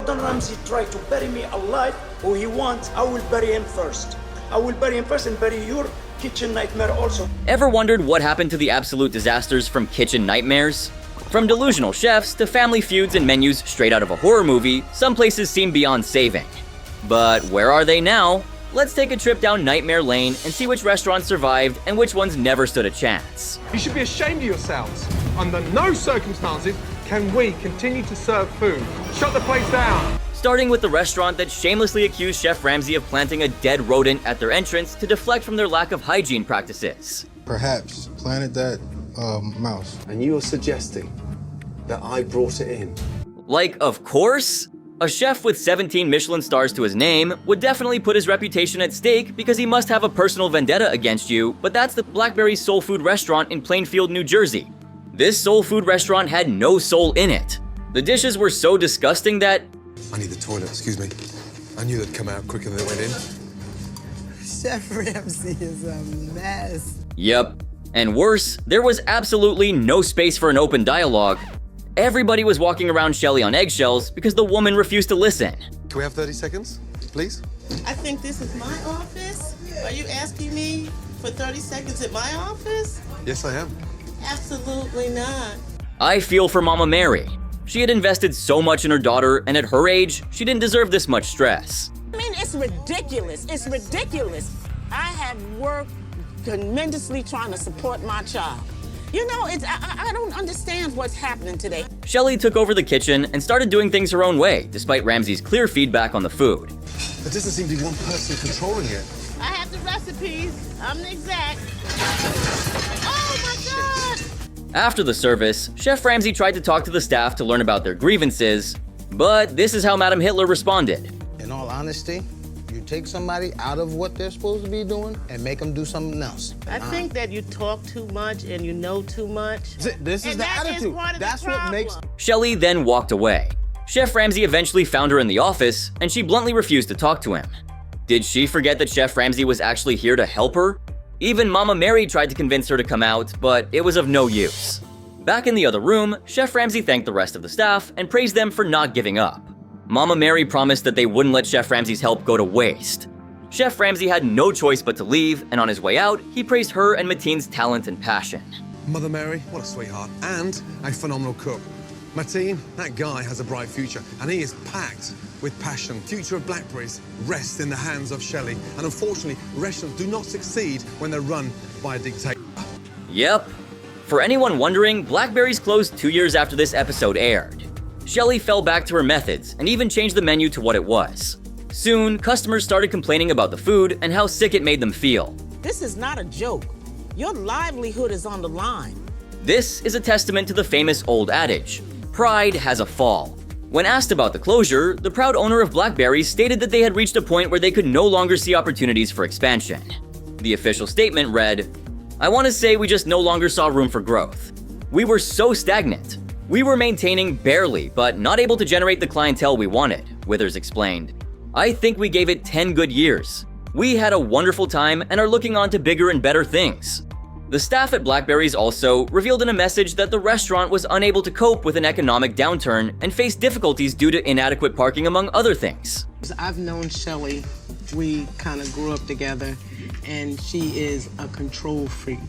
Gordon Ramsay try to bury me alive, who he wants, I will bury him first. I will bury him first and bury your kitchen nightmare also. Ever wondered what happened to the absolute disasters from kitchen nightmares? From delusional chefs to family feuds and menus straight out of a horror movie, some places seem beyond saving. But where are they now? Let's take a trip down Nightmare Lane and see which restaurants survived and which ones never stood a chance. You should be ashamed of yourselves. Under no circumstances can we continue to serve food. Shut the place down. Starting with the restaurant that shamelessly accused Chef Ramsay of planting a dead rodent at their entrance to deflect from their lack of hygiene practices. Perhaps planted that mouse. And you are suggesting that I brought it in? Like, of course? A chef with 17 Michelin stars to his name would definitely put his reputation at stake because he must have a personal vendetta against you, but that's the Blackberry Soul Food Restaurant in Plainfield, New Jersey. This soul food restaurant had no soul in it. The dishes were so disgusting that... I need the toilet, excuse me. I knew they'd come out quicker than they went in. Chef Ramsay is a mess. Yep. And worse, there was absolutely no space for an open dialogue. Everybody was walking around Shelley on eggshells because the woman refused to listen. Can we have 30 seconds, please? I think this is my office. Are you asking me for 30 seconds at my office? Yes, I am. Absolutely not. I feel for Mama Mary. She had invested so much in her daughter, and at her age, she didn't deserve this much stress. I mean, it's ridiculous. It's ridiculous. I have worked tremendously trying to support my child. You know, I don't understand what's happening today. Shelley took over the kitchen and started doing things her own way, despite Ramsay's clear feedback on the food. There doesn't seem to be one person controlling it. I have the recipes. I'm the exec. Oh my God! After the service, Chef Ramsay tried to talk to the staff to learn about their grievances, but this is how Madam Hitler responded. In all honesty, you take somebody out of what they're supposed to be doing and make them do something else. I think that you talk too much and you know too much. This is the attitude. That's what makes... Shelley then walked away. Chef Ramsay eventually found her in the office, and she bluntly refused to talk to him. Did she forget that Chef Ramsay was actually here to help her? Even Mama Mary tried to convince her to come out, but it was of no use. Back in the other room, Chef Ramsay thanked the rest of the staff and praised them for not giving up. Mama Mary promised that they wouldn't let Chef Ramsay's help go to waste. Chef Ramsay had no choice but to leave, and on his way out, he praised her and Mateen's talent and passion. Mother Mary, what a sweetheart, and a phenomenal cook. Mateen, that guy has a bright future, and he is packed with passion. Future of Blackberries rests in the hands of Shelley, and unfortunately, restaurants do not succeed when they're run by a dictator. Yep. For anyone wondering, Blackberry's closed 2 years after this episode aired. Shelley fell back to her methods and even changed the menu to what it was. Soon, customers started complaining about the food and how sick it made them feel. This is not a joke. Your livelihood is on the line. This is a testament to the famous old adage, pride has a fall. When asked about the closure, the proud owner of Blackberry stated that they had reached a point where they could no longer see opportunities for expansion. The official statement read, "I want to say we just no longer saw room for growth. We were so stagnant. We were maintaining barely, but not able to generate the clientele we wanted," Withers explained. "I think we gave it 10 good years. We had a wonderful time and are looking on to bigger and better things." The staff at Blackberry's also revealed in a message that the restaurant was unable to cope with an economic downturn and faced difficulties due to inadequate parking, among other things. I've known Shelley. We kind of grew up together, and she is a control freak.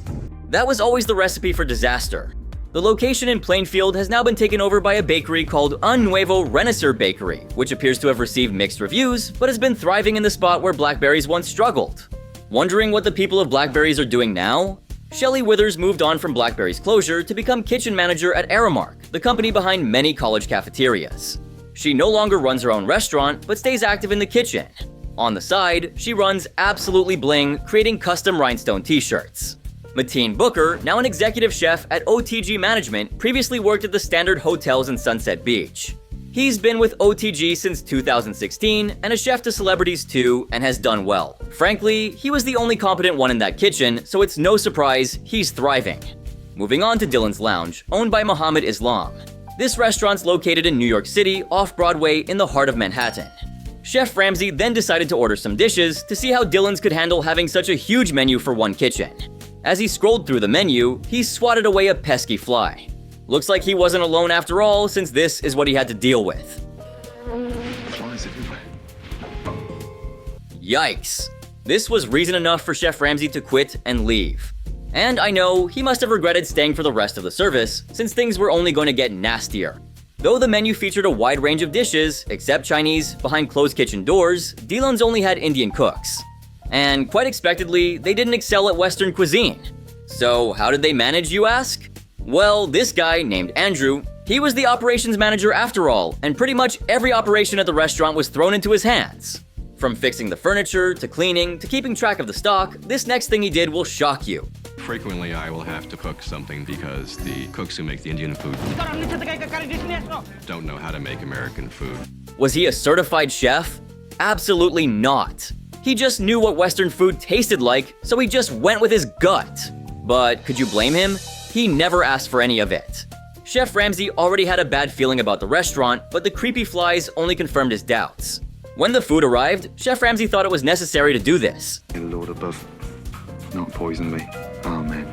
That was always the recipe for disaster. The location in Plainfield has now been taken over by a bakery called Un Nuevo Renacer Bakery, which appears to have received mixed reviews, but has been thriving in the spot where Blackberry's once struggled. Wondering what the people of Blackberry's are doing now? Shelley Withers moved on from Blackberry's closure to become kitchen manager at Aramark, the company behind many college cafeterias. She no longer runs her own restaurant, but stays active in the kitchen. On the side, she runs Absolutely Bling, creating custom rhinestone t-shirts. Mateen Booker, now an executive chef at OTG Management, previously worked at the Standard Hotels in Sunset Beach. He's been with OTG since 2016 and a chef to celebrities too, and has done well. Frankly, he was the only competent one in that kitchen, so it's no surprise he's thriving. Moving on to Dylan's Lounge, owned by Mohammed Islam. This restaurant's located in New York City, off-Broadway in the heart of Manhattan. Chef Ramsay then decided to order some dishes to see how Dylan's could handle having such a huge menu for one kitchen. As he scrolled through the menu, he swatted away a pesky fly. Looks like he wasn't alone after all, since this is what he had to deal with. flies everywhere. Yikes. This was reason enough for Chef Ramsay to quit and leave. And I know he must have regretted staying for the rest of the service, since things were only going to get nastier. Though the menu featured a wide range of dishes, except Chinese, behind closed kitchen doors, Dillon's only had Indian cooks. And quite expectedly, they didn't excel at Western cuisine. So how did they manage, you ask? Well, this guy, named Andrew, he was the operations manager after all, and pretty much every operation at the restaurant was thrown into his hands. From fixing the furniture, to cleaning, to keeping track of the stock, this next thing he did will shock you. Frequently, I will have to cook something because the cooks who make the Indian food don't know how to make American food. Was he a certified chef? Absolutely not. He just knew what Western food tasted like, so he just went with his gut. But could you blame him? He never asked for any of it. Chef Ramsay already had a bad feeling about the restaurant, but the creepy flies only confirmed his doubts. When the food arrived, Chef Ramsay thought it was necessary to do this. May the Lord above not poison me. Amen.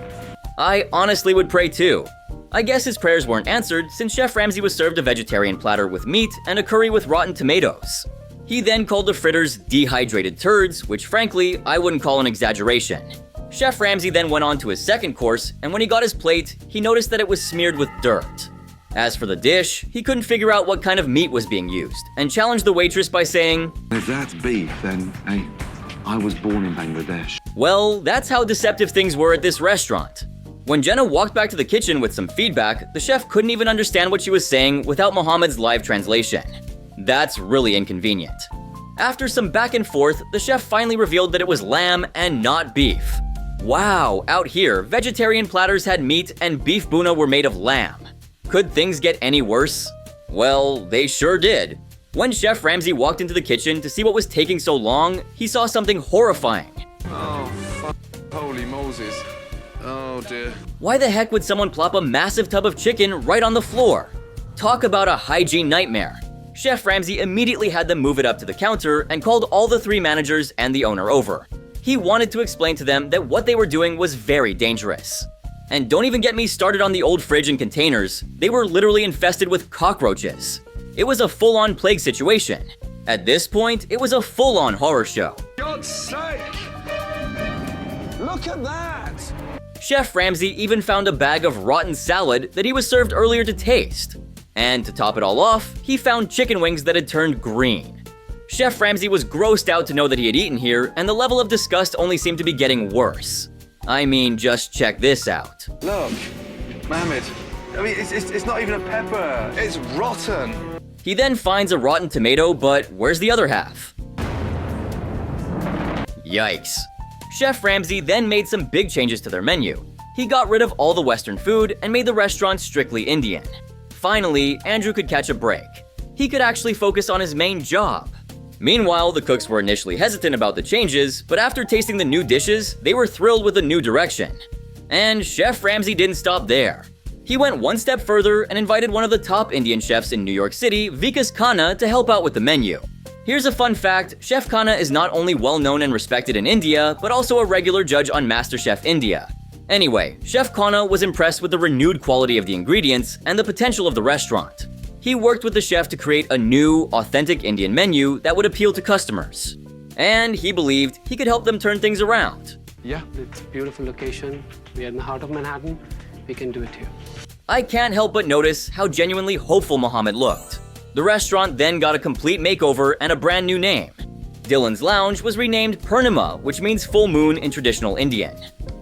I honestly would pray too. I guess his prayers weren't answered since Chef Ramsay was served a vegetarian platter with meat and a curry with rotten tomatoes. He then called the fritters dehydrated turds, which frankly, I wouldn't call an exaggeration. Chef Ramsay then went on to his second course, and when he got his plate, he noticed that it was smeared with dirt. As for the dish, he couldn't figure out what kind of meat was being used, and challenged the waitress by saying, If that's beef, then, hey, I was born in Bangladesh. Well, that's how deceptive things were at this restaurant. When Jenna walked back to the kitchen with some feedback, the chef couldn't even understand what she was saying without Mohammed's live translation. That's really inconvenient. After some back and forth, the chef finally revealed that it was lamb and not beef. Wow, out here, vegetarian platters had meat and beef buna were made of lamb. Could things get any worse? Well, they sure did. When Chef Ramsay walked into the kitchen to see what was taking so long, he saw something horrifying. Oh, holy Moses. Oh dear. Why the heck would someone plop a massive tub of chicken right on the floor? Talk about a hygiene nightmare. Chef Ramsay immediately had them move it up to the counter and called all the 3 managers and the owner over. He wanted to explain to them that what they were doing was very dangerous. And don't even get me started on the old fridge and containers. They were literally infested with cockroaches. It was a full-on plague situation. At this point, it was a full-on horror show. God's sake! Look at that! Chef Ramsay even found a bag of rotten salad that he was served earlier to taste. And to top it all off, he found chicken wings that had turned green. Chef Ramsay was grossed out to know that he had eaten here, and the level of disgust only seemed to be getting worse. I mean, just check this out. Look, Mohammed. I mean, it's not even a pepper. It's rotten. He then finds a rotten tomato, but where's the other half? Yikes. Chef Ramsay then made some big changes to their menu. He got rid of all the Western food and made the restaurant strictly Indian. Finally, Andrew could catch a break. He could actually focus on his main job. Meanwhile, the cooks were initially hesitant about the changes, but after tasting the new dishes, they were thrilled with the new direction. And Chef Ramsay didn't stop there. He went one step further and invited one of the top Indian chefs in New York City, Vikas Khanna, to help out with the menu. Here's a fun fact, Chef Khanna is not only well known and respected in India, but also a regular judge on MasterChef India. Anyway, Chef Khanna was impressed with the renewed quality of the ingredients and the potential of the restaurant. He worked with the chef to create a new, authentic Indian menu that would appeal to customers. And he believed he could help them turn things around. Yeah, it's a beautiful location. We are in the heart of Manhattan. We can do it here. I can't help but notice how genuinely hopeful Mohammed looked. The restaurant then got a complete makeover and a brand new name. Dylan's Lounge was renamed Purnima, which means full moon in traditional Indian.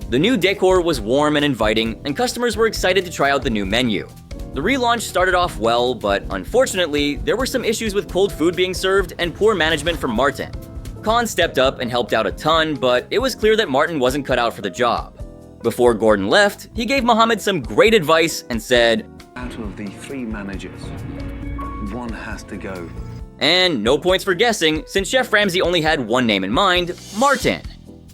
The new decor was warm and inviting, and customers were excited to try out the new menu. The relaunch started off well, but unfortunately, there were some issues with cold food being served and poor management from Martin. Khan stepped up and helped out a ton, but it was clear that Martin wasn't cut out for the job. Before Gordon left, he gave Mohammed some great advice and said, Out of the 3 managers, one has to go. And no points for guessing, since Chef Ramsay only had one name in mind, Martin.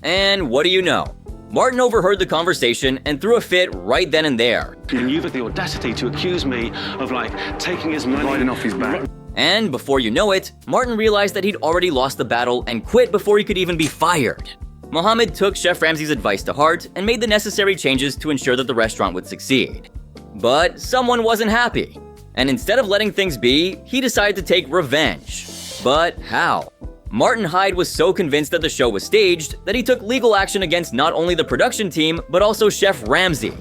And what do you know? Martin overheard the conversation and threw a fit right then and there. And you've got the audacity to accuse me of, taking his money... Riding off his back. And before you know it, Martin realized that he'd already lost the battle and quit before he could even be fired. Mohammed took Chef Ramsay's advice to heart and made the necessary changes to ensure that the restaurant would succeed. But someone wasn't happy. And instead of letting things be, he decided to take revenge. But how? Martin Hyde was so convinced that the show was staged that he took legal action against not only the production team, but also Chef Ramsay.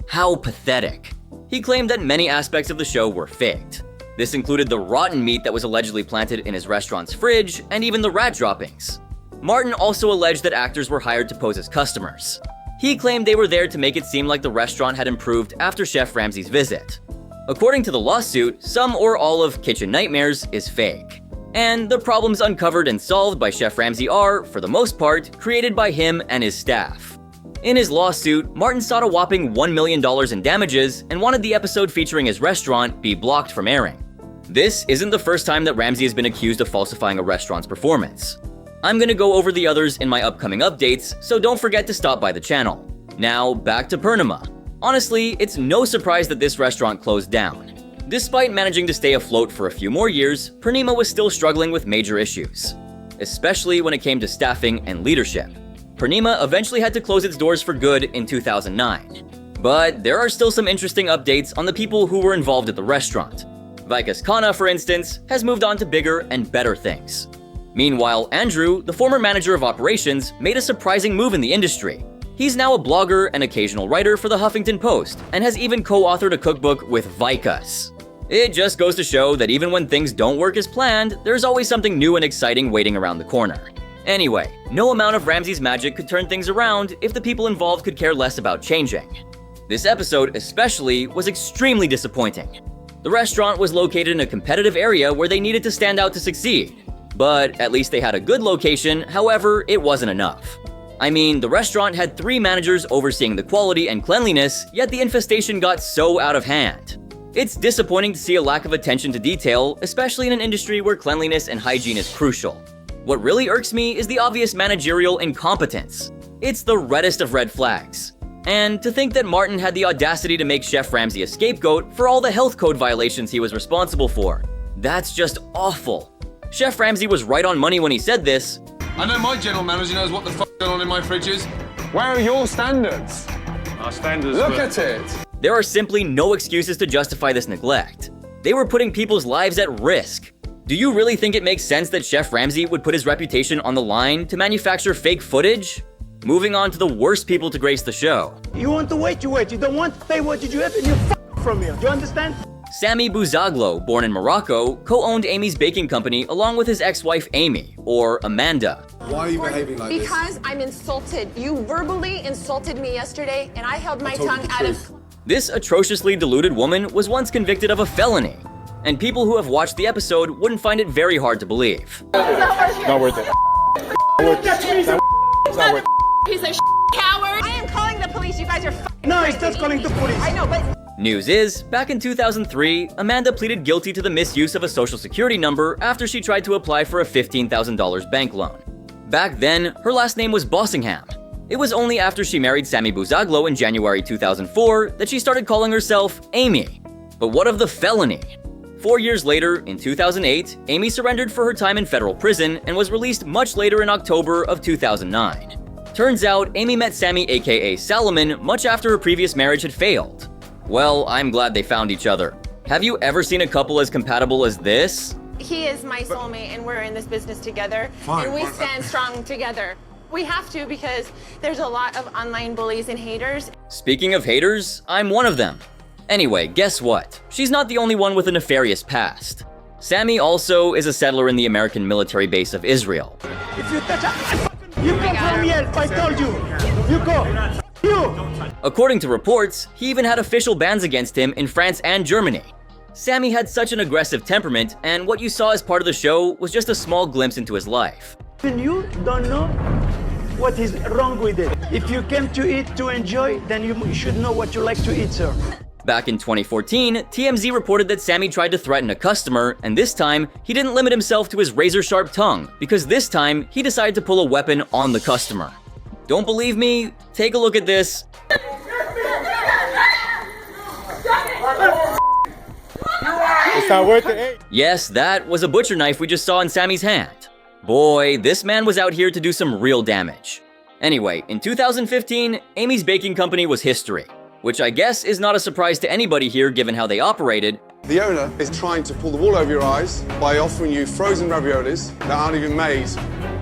How pathetic. He claimed that many aspects of the show were faked. This included the rotten meat that was allegedly planted in his restaurant's fridge, and even the rat droppings. Martin also alleged that actors were hired to pose as customers. He claimed they were there to make it seem like the restaurant had improved after Chef Ramsay's visit. According to the lawsuit, some or all of Kitchen Nightmares is fake. And the problems uncovered and solved by Chef Ramsay are, for the most part, created by him and his staff. In his lawsuit, Martin sought a whopping $1 million in damages and wanted the episode featuring his restaurant be blocked from airing. This isn't the first time that Ramsay has been accused of falsifying a restaurant's performance. I'm gonna go over the others in my upcoming updates, so don't forget to stop by the channel. Now, back to Purnima. Honestly, it's no surprise that this restaurant closed down. Despite managing to stay afloat for a few more years, Purnima was still struggling with major issues, especially when it came to staffing and leadership. Purnima eventually had to close its doors for good in 2009. But there are still some interesting updates on the people who were involved at the restaurant. Vikas Khanna, for instance, has moved on to bigger and better things. Meanwhile, Andrew, the former manager of operations, made a surprising move in the industry. He's now a blogger and occasional writer for the Huffington Post, and has even co-authored a cookbook with Vikas. It just goes to show that even when things don't work as planned, there's always something new and exciting waiting around the corner. Anyway, no amount of Ramsay's magic could turn things around if the people involved could care less about changing. This episode, especially, was extremely disappointing. The restaurant was located in a competitive area where they needed to stand out to succeed. But at least they had a good location, however, it wasn't enough. I mean, the restaurant had 3 managers overseeing the quality and cleanliness, yet the infestation got so out of hand. It's disappointing to see a lack of attention to detail, especially in an industry where cleanliness and hygiene is crucial. What really irks me is the obvious managerial incompetence. It's the reddest of red flags. And to think that Martin had the audacity to make Chef Ramsay a scapegoat for all the health code violations he was responsible for. That's just awful. Chef Ramsay was right on money when he said this. I know my general manager knows what the fuck's going on in my fridges. Where are your standards? Our standards Look were- at it. There are simply no excuses to justify this neglect. They were putting people's lives at risk. Do you really think it makes sense that Chef Ramsay would put his reputation on the line to manufacture fake footage? Moving on to the worst people to grace the show. You want to wait, you wait. You don't want to pay what you have, and you f from here. Do you understand? Sammy Bouzaglo, born in Morocco, co-owned Amy's baking company along with his ex-wife Amy, or Amanda. Why are you behaving like this? Because I'm insulted. You verbally insulted me yesterday, and I held my tongue out of... This atrociously deluded woman was once convicted of a felony, and people who have watched the episode wouldn't find it very hard to believe. Not worth it. It's not worth it. He's a coward. I am calling the police. You guys are No, he's not calling the police. I know, but... News is, back in 2003, Amanda pleaded guilty to the misuse of a social security number after she tried to apply for a $15,000 bank loan. Back then, her last name was Bossingham. It was only after she married Sammy Bouzaglo in January 2004 that she started calling herself Amy. But what of the felony? 4 years later, in 2008, Amy surrendered for her time in federal prison and was released much later in October of 2009. Turns out, Amy met Sammy aka Salomon much after her previous marriage had failed. Well, I'm glad they found each other. Have you ever seen a couple as compatible as this? He is my soulmate, and we're in this business together, and we stand strong together. We have to, because there's a lot of online bullies and haters. Speaking of haters, I'm one of them. Anyway, guess what? She's not the only one with a nefarious past. Sammy also is a settler in the American military base of Israel. If you touch you come from here, I told you. You go. You. According to reports, he even had official bans against him in France and Germany. Sammy had such an aggressive temperament, and what you saw as part of the show was just a small glimpse into his life. And you don't know what is wrong with it. If you came to eat to enjoy, then you should know what you like to eat, sir. Back in 2014, TMZ reported that Sammy tried to threaten a customer, and this time, he didn't limit himself to his razor-sharp tongue, because this time, he decided to pull a weapon on the customer. Don't believe me? Take a look at this. It's not worth it. Yes, that was a butcher knife we just saw in Sammy's hand. Boy, this man was out here to do some real damage. Anyway, in 2015, Amy's baking company was history, which I guess is not a surprise to anybody here given how they operated. The owner is trying to pull the wool over your eyes by offering you frozen raviolis that aren't even made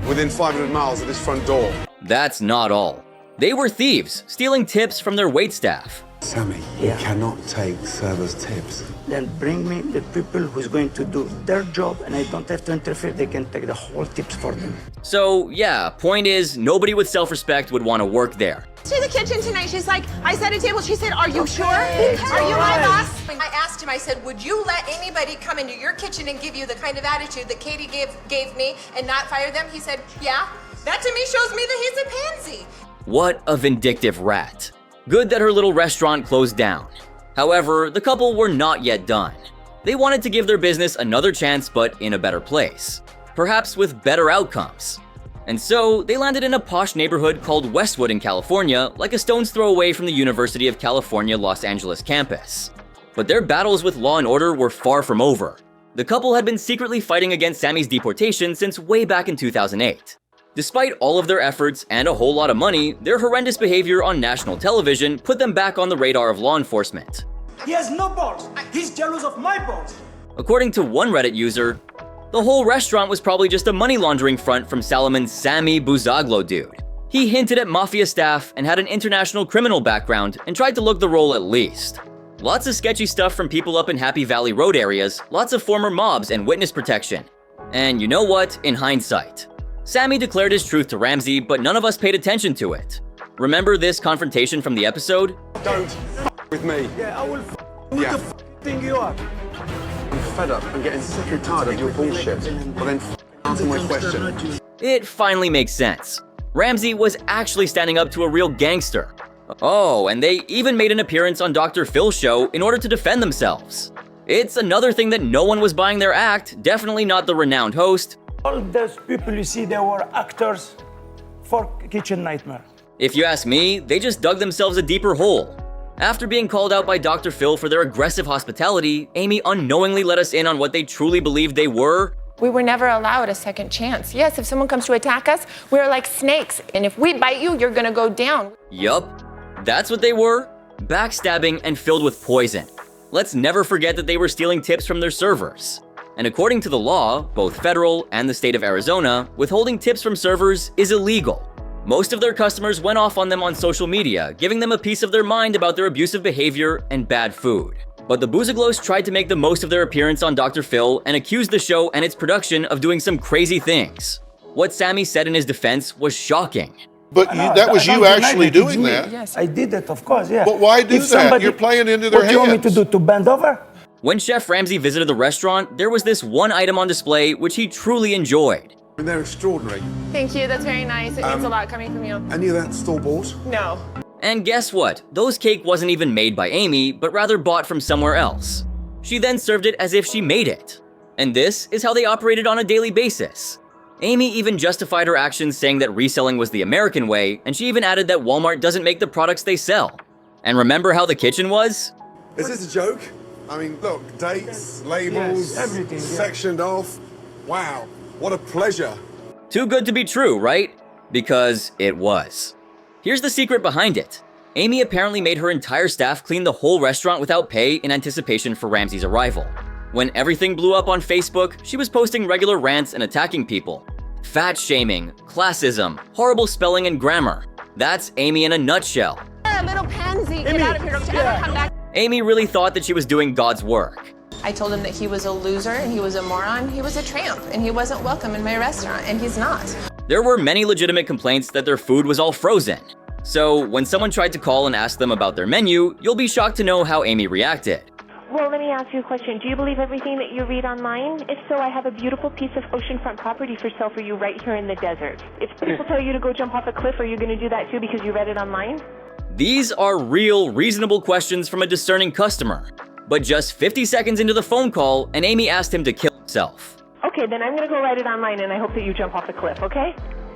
within 500 miles of this front door. That's not all. They were thieves, stealing tips from their waitstaff. Sammy, you cannot take servers' tips. Then bring me the people who's going to do their job and I don't have to interfere. They can take the whole tips for them. So yeah, point is, nobody with self-respect would want to work there. To the kitchen tonight. She's like, I set a table. She said, are you sure? Are you my boss? I asked him, I said, would you let anybody come into your kitchen and give you the kind of attitude that Katie gave me and not fire them? He said, yeah. That to me shows me that he's a pansy. What a vindictive rat. Good that her little restaurant closed down. However, the couple were not yet done. They wanted to give their business another chance, but in a better place. Perhaps with better outcomes. And so, they landed in a posh neighborhood called Westwood in California, like a stone's throw away from the University of California, Los Angeles campus. But their battles with law and order were far from over. The couple had been secretly fighting against Sammy's deportation since way back in 2008. Despite all of their efforts and a whole lot of money, their horrendous behavior on national television put them back on the radar of law enforcement. He has no balls. He's jealous of my balls. According to one Reddit user, the whole restaurant was probably just a money laundering front from Salomon's Sammy Buzaglo dude. He hinted at mafia staff and had an international criminal background and tried to look the role at least. Lots of sketchy stuff from people up in Happy Valley Road areas, lots of former mobs and witness protection. And you know what? In hindsight, Sammy declared his truth to Ramsay, but none of us paid attention to it. Remember this confrontation from the episode? Don't with me. Yeah, I will who the thing you are. I'm fed up. I'm getting sick and tired of your bullshit. Well then, answer my question. It finally makes sense. Ramsay was actually standing up to a real gangster. Oh, and they even made an appearance on Dr. Phil's show in order to defend themselves. It's another thing that no one was buying their act, definitely not the renowned host. All those people you see, they were actors for Kitchen Nightmare. If you ask me, they just dug themselves a deeper hole. After being called out by Dr. Phil for their aggressive hospitality, Amy unknowingly let us in on what they truly believed they were. We were never allowed a second chance. Yes, if someone comes to attack us, we're like snakes. And if we bite you, you're gonna go down. Yup, that's what they were. Backstabbing and filled with poison. Let's never forget that they were stealing tips from their servers. And according to the law, both federal and the state of Arizona, withholding tips from servers is illegal. Most of their customers went off on them on social media, giving them a piece of their mind about their abusive behavior and bad food. But the Buzaglos tried to make the most of their appearance on Dr. Phil and accused the show and its production of doing some crazy things. What Sammy said in his defense was shocking. But that was you actually doing that. Yes, I did it, of course, yeah. But why do that? You're playing into their hands. What do you want me to do, to bend over? When Chef Ramsay visited the restaurant, there was this one item on display which he truly enjoyed. And they're extraordinary. Thank you, that's very nice. It means a lot coming from you. Any of that store-bought? No. And guess what? Those cake wasn't even made by Amy, but rather bought from somewhere else. She then served it as if she made it. And this is how they operated on a daily basis. Amy even justified her actions saying that reselling was the American way, and she even added that Walmart doesn't make the products they sell. And remember how the kitchen was? Is this a joke? I mean, look, dates, labels, yes, everything, sectioned off. Wow, what a pleasure. Too good to be true, right? Because it was. Here's the secret behind it. Amy apparently made her entire staff clean the whole restaurant without pay in anticipation for Ramsay's arrival. When everything blew up on Facebook, she was posting regular rants and attacking people. Fat shaming, classism, horrible spelling and grammar. That's Amy in a nutshell. You're a little pansy. Get out of here. Don't you ever come back. Amy really thought that she was doing God's work. I told him that he was a loser and he was a moron. He was a tramp and he wasn't welcome in my restaurant, and he's not. There were many legitimate complaints that their food was all frozen. So when someone tried to call and ask them about their menu, you'll be shocked to know how Amy reacted. Well, let me ask you a question. Do you believe everything that you read online? If so, I have a beautiful piece of oceanfront property for sale for you right here in the desert. If people tell you to go jump off a cliff, are you going to do that too because you read it online? These are real, reasonable questions from a discerning customer. But just 50 seconds into the phone call, and Amy asked him to kill himself. Okay, then I'm going to go write it online, and I hope that you jump off the cliff, okay?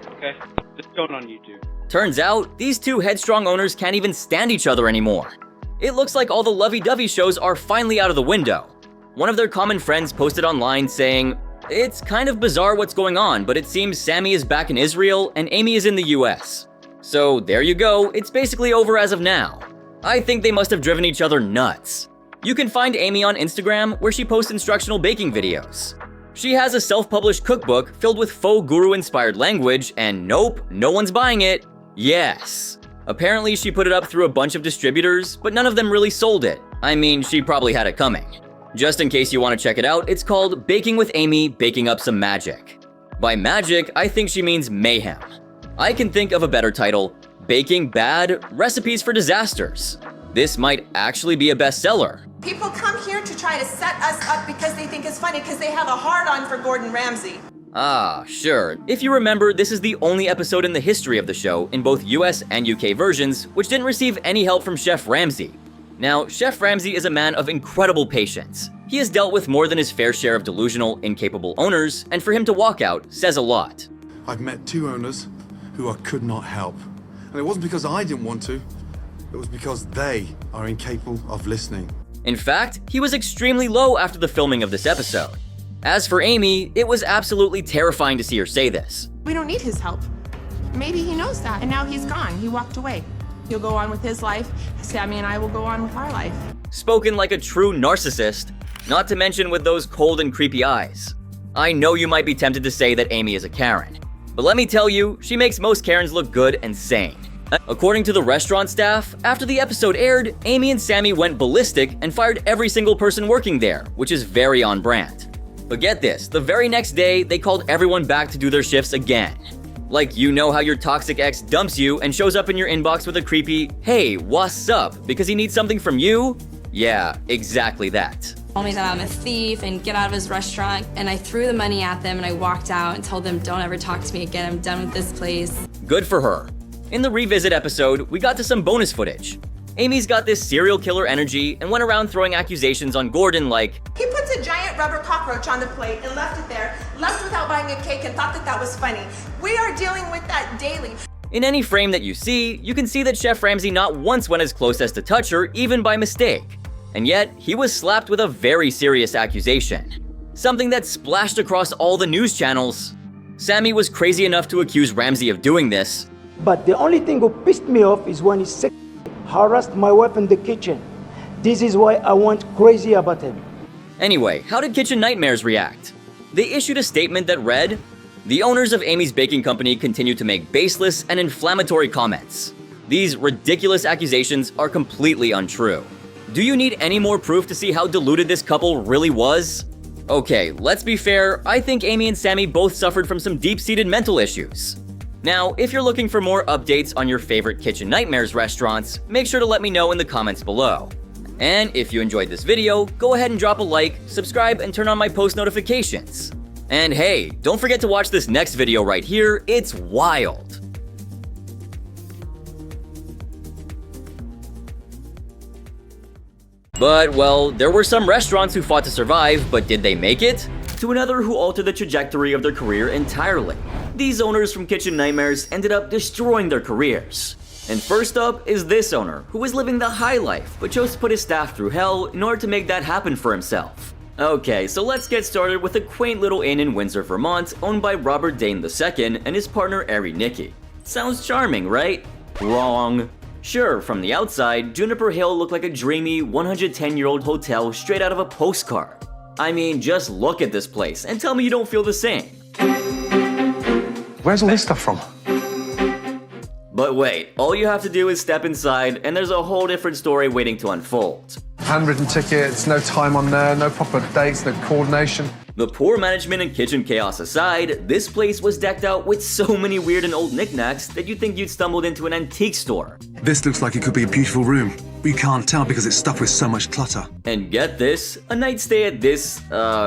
Okay, just go on YouTube. Turns out, these two headstrong owners can't even stand each other anymore. It looks like all the lovey-dovey shows are finally out of the window. One of their common friends posted online saying, "It's kind of bizarre what's going on, but it seems Sammy is back in Israel and Amy is in the US. So there you go, it's basically over as of now. I think they must have driven each other nuts." You can find Amy on Instagram, where she posts instructional baking videos. She has a self-published cookbook filled with faux guru-inspired language, and nope, no one's buying it. Yes. Apparently, she put it up through a bunch of distributors, but none of them really sold it. I mean, she probably had it coming. Just in case you want to check it out, it's called Baking with Amy, Baking Up Some Magic. By magic, I think she means mayhem. I can think of a better title, Baking Bad Recipes for Disasters. This might actually be a bestseller. People come here to try to set us up because they think it's funny, because they have a hard-on for Gordon Ramsay. Ah, sure. If you remember, this is the only episode in the history of the show, in both US and UK versions, which didn't receive any help from Chef Ramsay. Now, Chef Ramsay is a man of incredible patience. He has dealt with more than his fair share of delusional, incapable owners, and for him to walk out says a lot. I've met 2 owners who I could not help. And it wasn't because I didn't want to, it was because they are incapable of listening. In fact, he was extremely low after the filming of this episode. As for Amy, it was absolutely terrifying to see her say this. We don't need his help. Maybe he knows that, and now he's gone. He walked away. He'll go on with his life. Sammy and I will go on with our life. Spoken like a true narcissist, not to mention with those cold and creepy eyes. I know you might be tempted to say that Amy is a Karen, but let me tell you, she makes most Karens look good and sane. According to the restaurant staff, after the episode aired, Amy and Sammy went ballistic and fired every single person working there, which is very on brand. But get this, the very next day, they called everyone back to do their shifts again. Like, you know how your toxic ex dumps you and shows up in your inbox with a creepy, "Hey, what's up?" because he needs something from you? Yeah, exactly that. Told me that I'm a thief and get out of his restaurant, and I threw the money at them and I walked out and told them, "Don't ever talk to me again, I'm done with this place." Good for her. In the revisit episode, we got to some bonus footage. Amy's got this serial killer energy and went around throwing accusations on Gordon like, He puts a giant rubber cockroach on the plate and left it there, left without buying a cake and thought that that was funny. We are dealing with that daily. in any frame that you can see that Chef Ramsay not once went as close as to touch her, even by mistake. And yet, he was slapped with a very serious accusation. Something that splashed across all the news channels. Sammy was crazy enough to accuse Ramsay of doing this. But the only thing that pissed me off is when he harassed my wife in the kitchen. This is why I went crazy about him. Anyway, how did Kitchen Nightmares react? They issued a statement that read, "The owners of Amy's Baking Company continue to make baseless and inflammatory comments. These ridiculous accusations are completely untrue. Do you need any more proof to see how deluded this couple really was?" Okay, let's be fair, I think Amy and Sammy both suffered from some deep-seated mental issues. Now, if you're looking for more updates on your favorite Kitchen Nightmares restaurants, make sure to let me know in the comments below. And if you enjoyed this video, go ahead and drop a like, subscribe, and turn on my post notifications. And hey, don't forget to watch this next video right here, it's wild. But, well, there were some restaurants who fought to survive, but did they make it? To another who altered the trajectory of their career entirely. These owners from Kitchen Nightmares ended up destroying their careers. And first up is this owner, who was living the high life, but chose to put his staff through hell in order to make that happen for himself. Okay, so let's get started with a quaint little inn in Windsor, Vermont, owned by Robert Dane II and his partner Ari Nicky. Sounds charming, right? Wrong. Sure, from the outside, Juniper Hill looked like a dreamy 110-year-old hotel straight out of a postcard. I mean, just look at this place and tell me you don't feel the same. Where's all this stuff from? But wait, all you have to do is step inside and there's a whole different story waiting to unfold. Handwritten tickets, no time on there, no proper dates, no coordination. The poor management and kitchen chaos aside, this place was decked out with so many weird and old knickknacks that you'd think you'd stumbled into an antique store. This looks like it could be a beautiful room. We can't tell because it's stuffed with so much clutter. And get this, a night stay at this,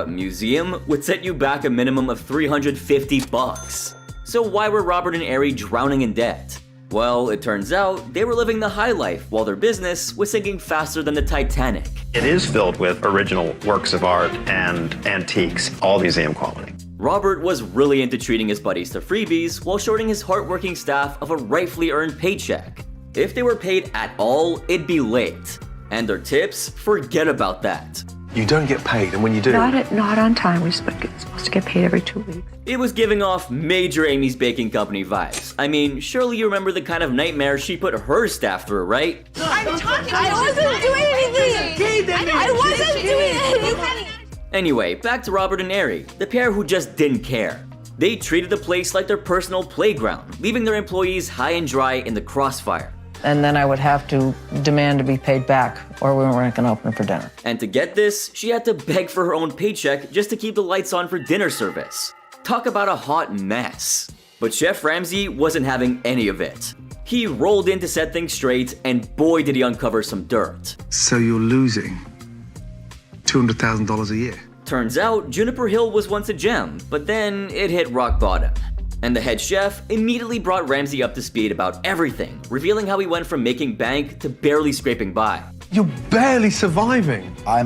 museum would set you back a minimum of $350. So why were Robert and Ari drowning in debt? Well, it turns out they were living the high life while their business was sinking faster than the Titanic. It is filled with original works of art and antiques, all museum quality. Robert was really into treating his buddies to freebies while shorting his hardworking staff of a rightfully earned paycheck. If they were paid at all, it'd be late. And their tips? Forget about that. You don't get paid, and when you do... Not on time. We're supposed to get paid every 2 weeks. It was giving off major Amy's Baking Company vibes. I mean, surely you remember the kind of nightmare she put her staff through, right? I'm talking. I wasn't doing anything. I wasn't doing anything. Anyway, back to Robert and Ari, the pair who just didn't care. They treated the place like their personal playground, leaving their employees high and dry in the crossfire. And then I would have to demand to be paid back, or we weren't going to open for dinner. And to get this, she had to beg for her own paycheck just to keep the lights on for dinner service. Talk about a hot mess. But Chef Ramsay wasn't having any of it. He rolled in to set things straight, and boy did he uncover some dirt. So you're losing $200,000 a year? Turns out, Juniper Hill was once a gem, but then it hit rock bottom. And the head chef immediately brought Ramsay up to speed about everything, revealing how he went from making bank to barely scraping by. You're barely surviving. I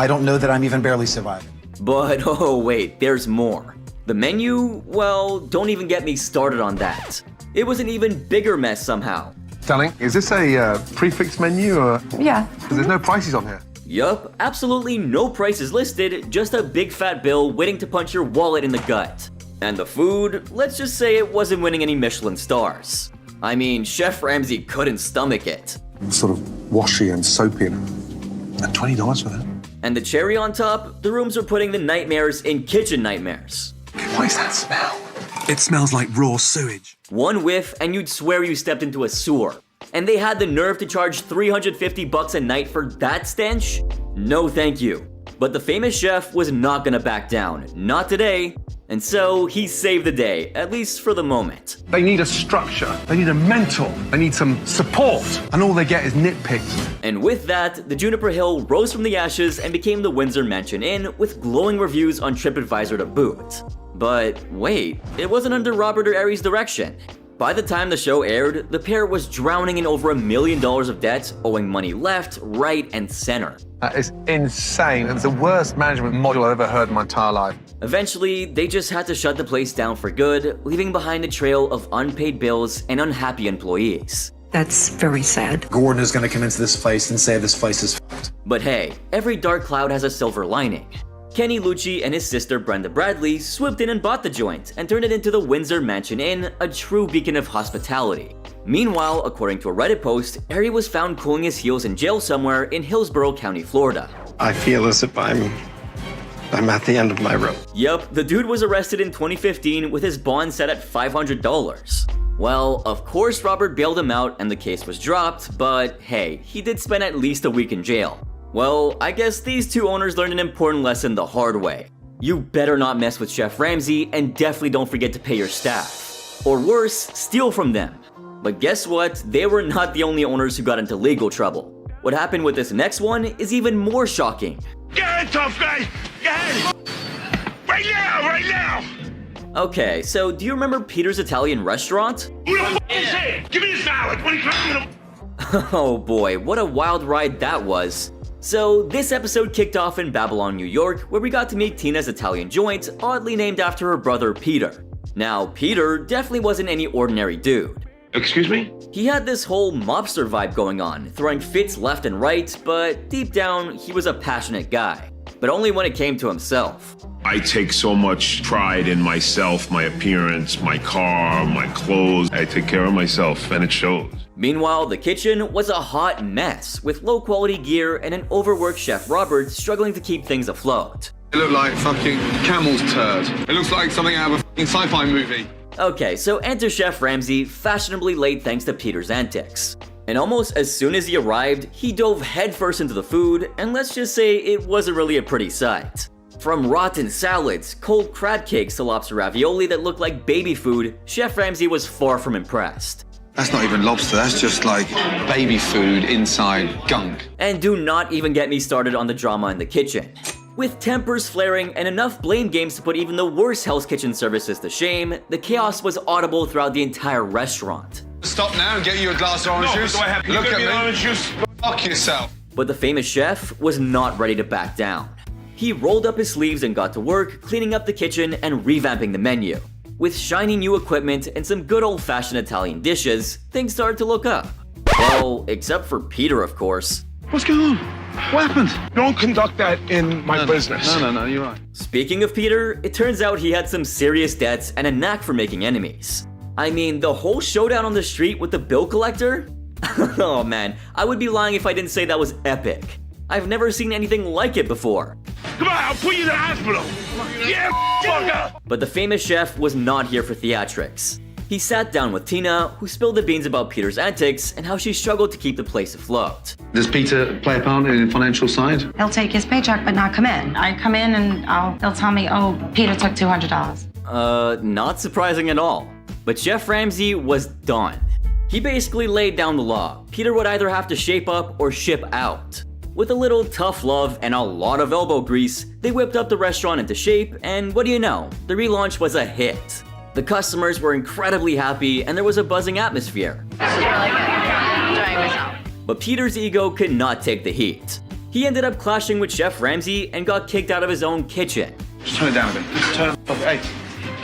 don't know that I'm even barely surviving. But oh wait, there's more. The menu, well, don't even get me started on that. It was an even bigger mess somehow. Darling, is this a prefix menu or? Yeah. Because there's no prices on here. Yup, absolutely no prices listed, just a big fat bill waiting to punch your wallet in the gut. And the food, let's just say it wasn't winning any Michelin stars. I mean, Chef Ramsay couldn't stomach it. Sort of washy and soapy and $20 for that. And the cherry on top, the rooms were putting the nightmares in kitchen nightmares. What is that smell? It smells like raw sewage. One whiff and you'd swear you stepped into a sewer. And they had the nerve to charge $350 a night for that stench? No thank you. But the famous chef was not gonna back down, not today. And so he saved the day, at least for the moment. They need a structure, they need a mentor, they need some support, and all they get is nitpicks. And with that, the Juniper Hill rose from the ashes and became the Windsor Mansion Inn with glowing reviews on TripAdvisor to boot. But wait, it wasn't under Robert or Ari's direction. By the time the show aired, the pair was drowning in over $1 million of debt, owing money left, right, and center. That is insane. It was the worst management model I've ever heard in my entire life. Eventually, they just had to shut the place down for good, leaving behind a trail of unpaid bills and unhappy employees. That's very sad. Gordon is going to come into this place and say this place is f***ed. But hey, every dark cloud has a silver lining. Kenny Lucci and his sister Brenda Bradley swooped in and bought the joint and turned it into the Windsor Mansion Inn, a true beacon of hospitality. Meanwhile, according to a Reddit post, Ari was found cooling his heels in jail somewhere in Hillsborough County, Florida. I feel as if I'm at the end of my rope. Yup, the dude was arrested in 2015 with his bond set at $500. Well, of course Robert bailed him out and the case was dropped, but hey, he did spend at least a week in jail. Well, I guess these two owners learned an important lesson the hard way. You better not mess with Chef Ramsay, and definitely don't forget to pay your staff. Or worse, steal from them. But guess what? They were not the only owners who got into legal trouble. What happened with this next one is even more shocking. Get it, tough guy! Get it! Right now! Right now! Okay, so do you remember Peter's Italian restaurant? Who the f*** is it? Give me this now! Like 20 times! Oh boy, what a wild ride that was. So this episode kicked off in Babylon, New York, where we got to meet Tina's Italian joint, oddly named after her brother Peter. Now, Peter definitely wasn't any ordinary dude. Excuse me? He had this whole mobster vibe going on, throwing fits left and right, but deep down, he was a passionate guy. But only when it came to himself. I take so much pride in myself, my appearance, my car, my clothes. I take care of myself, and it shows. Meanwhile, the kitchen was a hot mess, with low-quality gear and an overworked Chef Robert struggling to keep things afloat. It looked like fucking camel's turd. It looks like something out of a fucking sci-fi movie. Okay, so enter Chef Ramsay, fashionably late thanks to Peter's antics. And almost as soon as he arrived, he dove headfirst into the food, and let's just say it wasn't really a pretty sight. From rotten salads, cold crab cakes to lobster ravioli that looked like baby food, Chef Ramsay was far from impressed. That's not even lobster, that's just like baby food inside gunk. And do not even get me started on the drama in the kitchen. With tempers flaring and enough blame games to put even the worst Hell's Kitchen services to shame, the chaos was audible throughout the entire restaurant. Stop now and get you a glass of orange juice. Do I have Look at me. Orange juice? Fuck yourself. But the famous chef was not ready to back down. He rolled up his sleeves and got to work cleaning up the kitchen and revamping the menu. With shiny new equipment and some good old-fashioned Italian dishes, things started to look up. Well, except for Peter, of course. What's going on? What happened? Don't conduct that in my business. No, you're right. Speaking of Peter, it turns out he had some serious debts and a knack for making enemies. I mean, the whole showdown on the street with the bill collector? Oh man, I would be lying if I didn't say that was epic. I've never seen anything like it before. Come on, I'll put you in the hospital. Yeah, fucker! But the famous chef was not here for theatrics. He sat down with Tina, who spilled the beans about Peter's antics and how she struggled to keep the place afloat. Does Peter play a part in the financial side? He'll take his paycheck but not come in. I come in and they'll tell me, oh, Peter took $200. Not surprising at all. But Chef Ramsay was done. He basically laid down the law. Peter would either have to shape up or ship out. With a little tough love and a lot of elbow grease, they whipped up the restaurant into shape, and what do you know, the relaunch was a hit. The customers were incredibly happy and there was a buzzing atmosphere. This is really good. I'm enjoying myself. But Peter's ego could not take the heat. He ended up clashing with Chef Ramsay and got kicked out of his own kitchen. Just turn it down a bit. Just turn it up. Hey.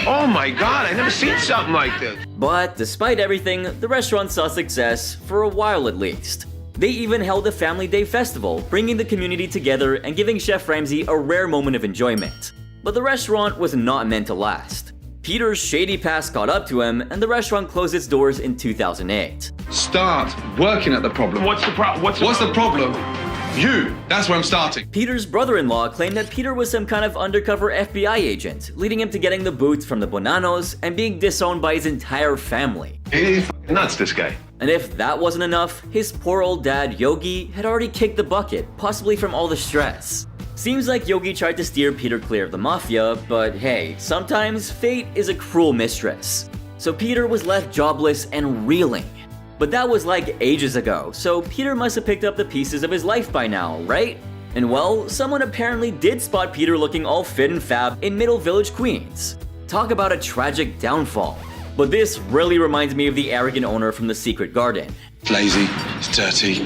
Oh my God, I never seen something like this. But despite everything, the restaurant saw success, for a while at least. They even held a Family Day festival, bringing the community together and giving Chef Ramsay a rare moment of enjoyment. But the restaurant was not meant to last. Peter's shady past caught up to him, and the restaurant closed its doors in 2008. Start working at the problem. What's the problem? What's the problem? You! That's where I'm starting. Peter's brother-in-law claimed that Peter was some kind of undercover FBI agent, leading him to getting the boots from the Bonanos and being disowned by his entire family. He's nuts, this guy. And if that wasn't enough, his poor old dad, Yogi, had already kicked the bucket, possibly from all the stress. Seems like Yogi tried to steer Peter clear of the mafia, but hey, sometimes fate is a cruel mistress. So Peter was left jobless and reeling. But that was like ages ago, so Peter must have picked up the pieces of his life by now, right? And well, someone apparently did spot Peter looking all fit and fab in Middle Village, Queens. Talk about a tragic downfall. But this really reminds me of the arrogant owner from The Secret Garden. It's lazy, it's dirty,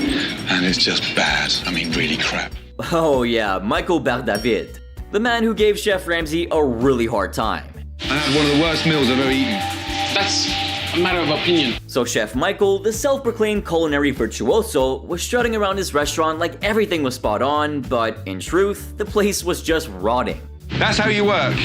and it's just bad. I mean, really crap. Oh yeah, Michael Bardavid. The man who gave Chef Ramsay a really hard time. I had one of the worst meals I've ever eaten. That's a matter of opinion. So Chef Michael, the self-proclaimed culinary virtuoso, was strutting around his restaurant like everything was spot on, but in truth, the place was just rotting. That's how you work.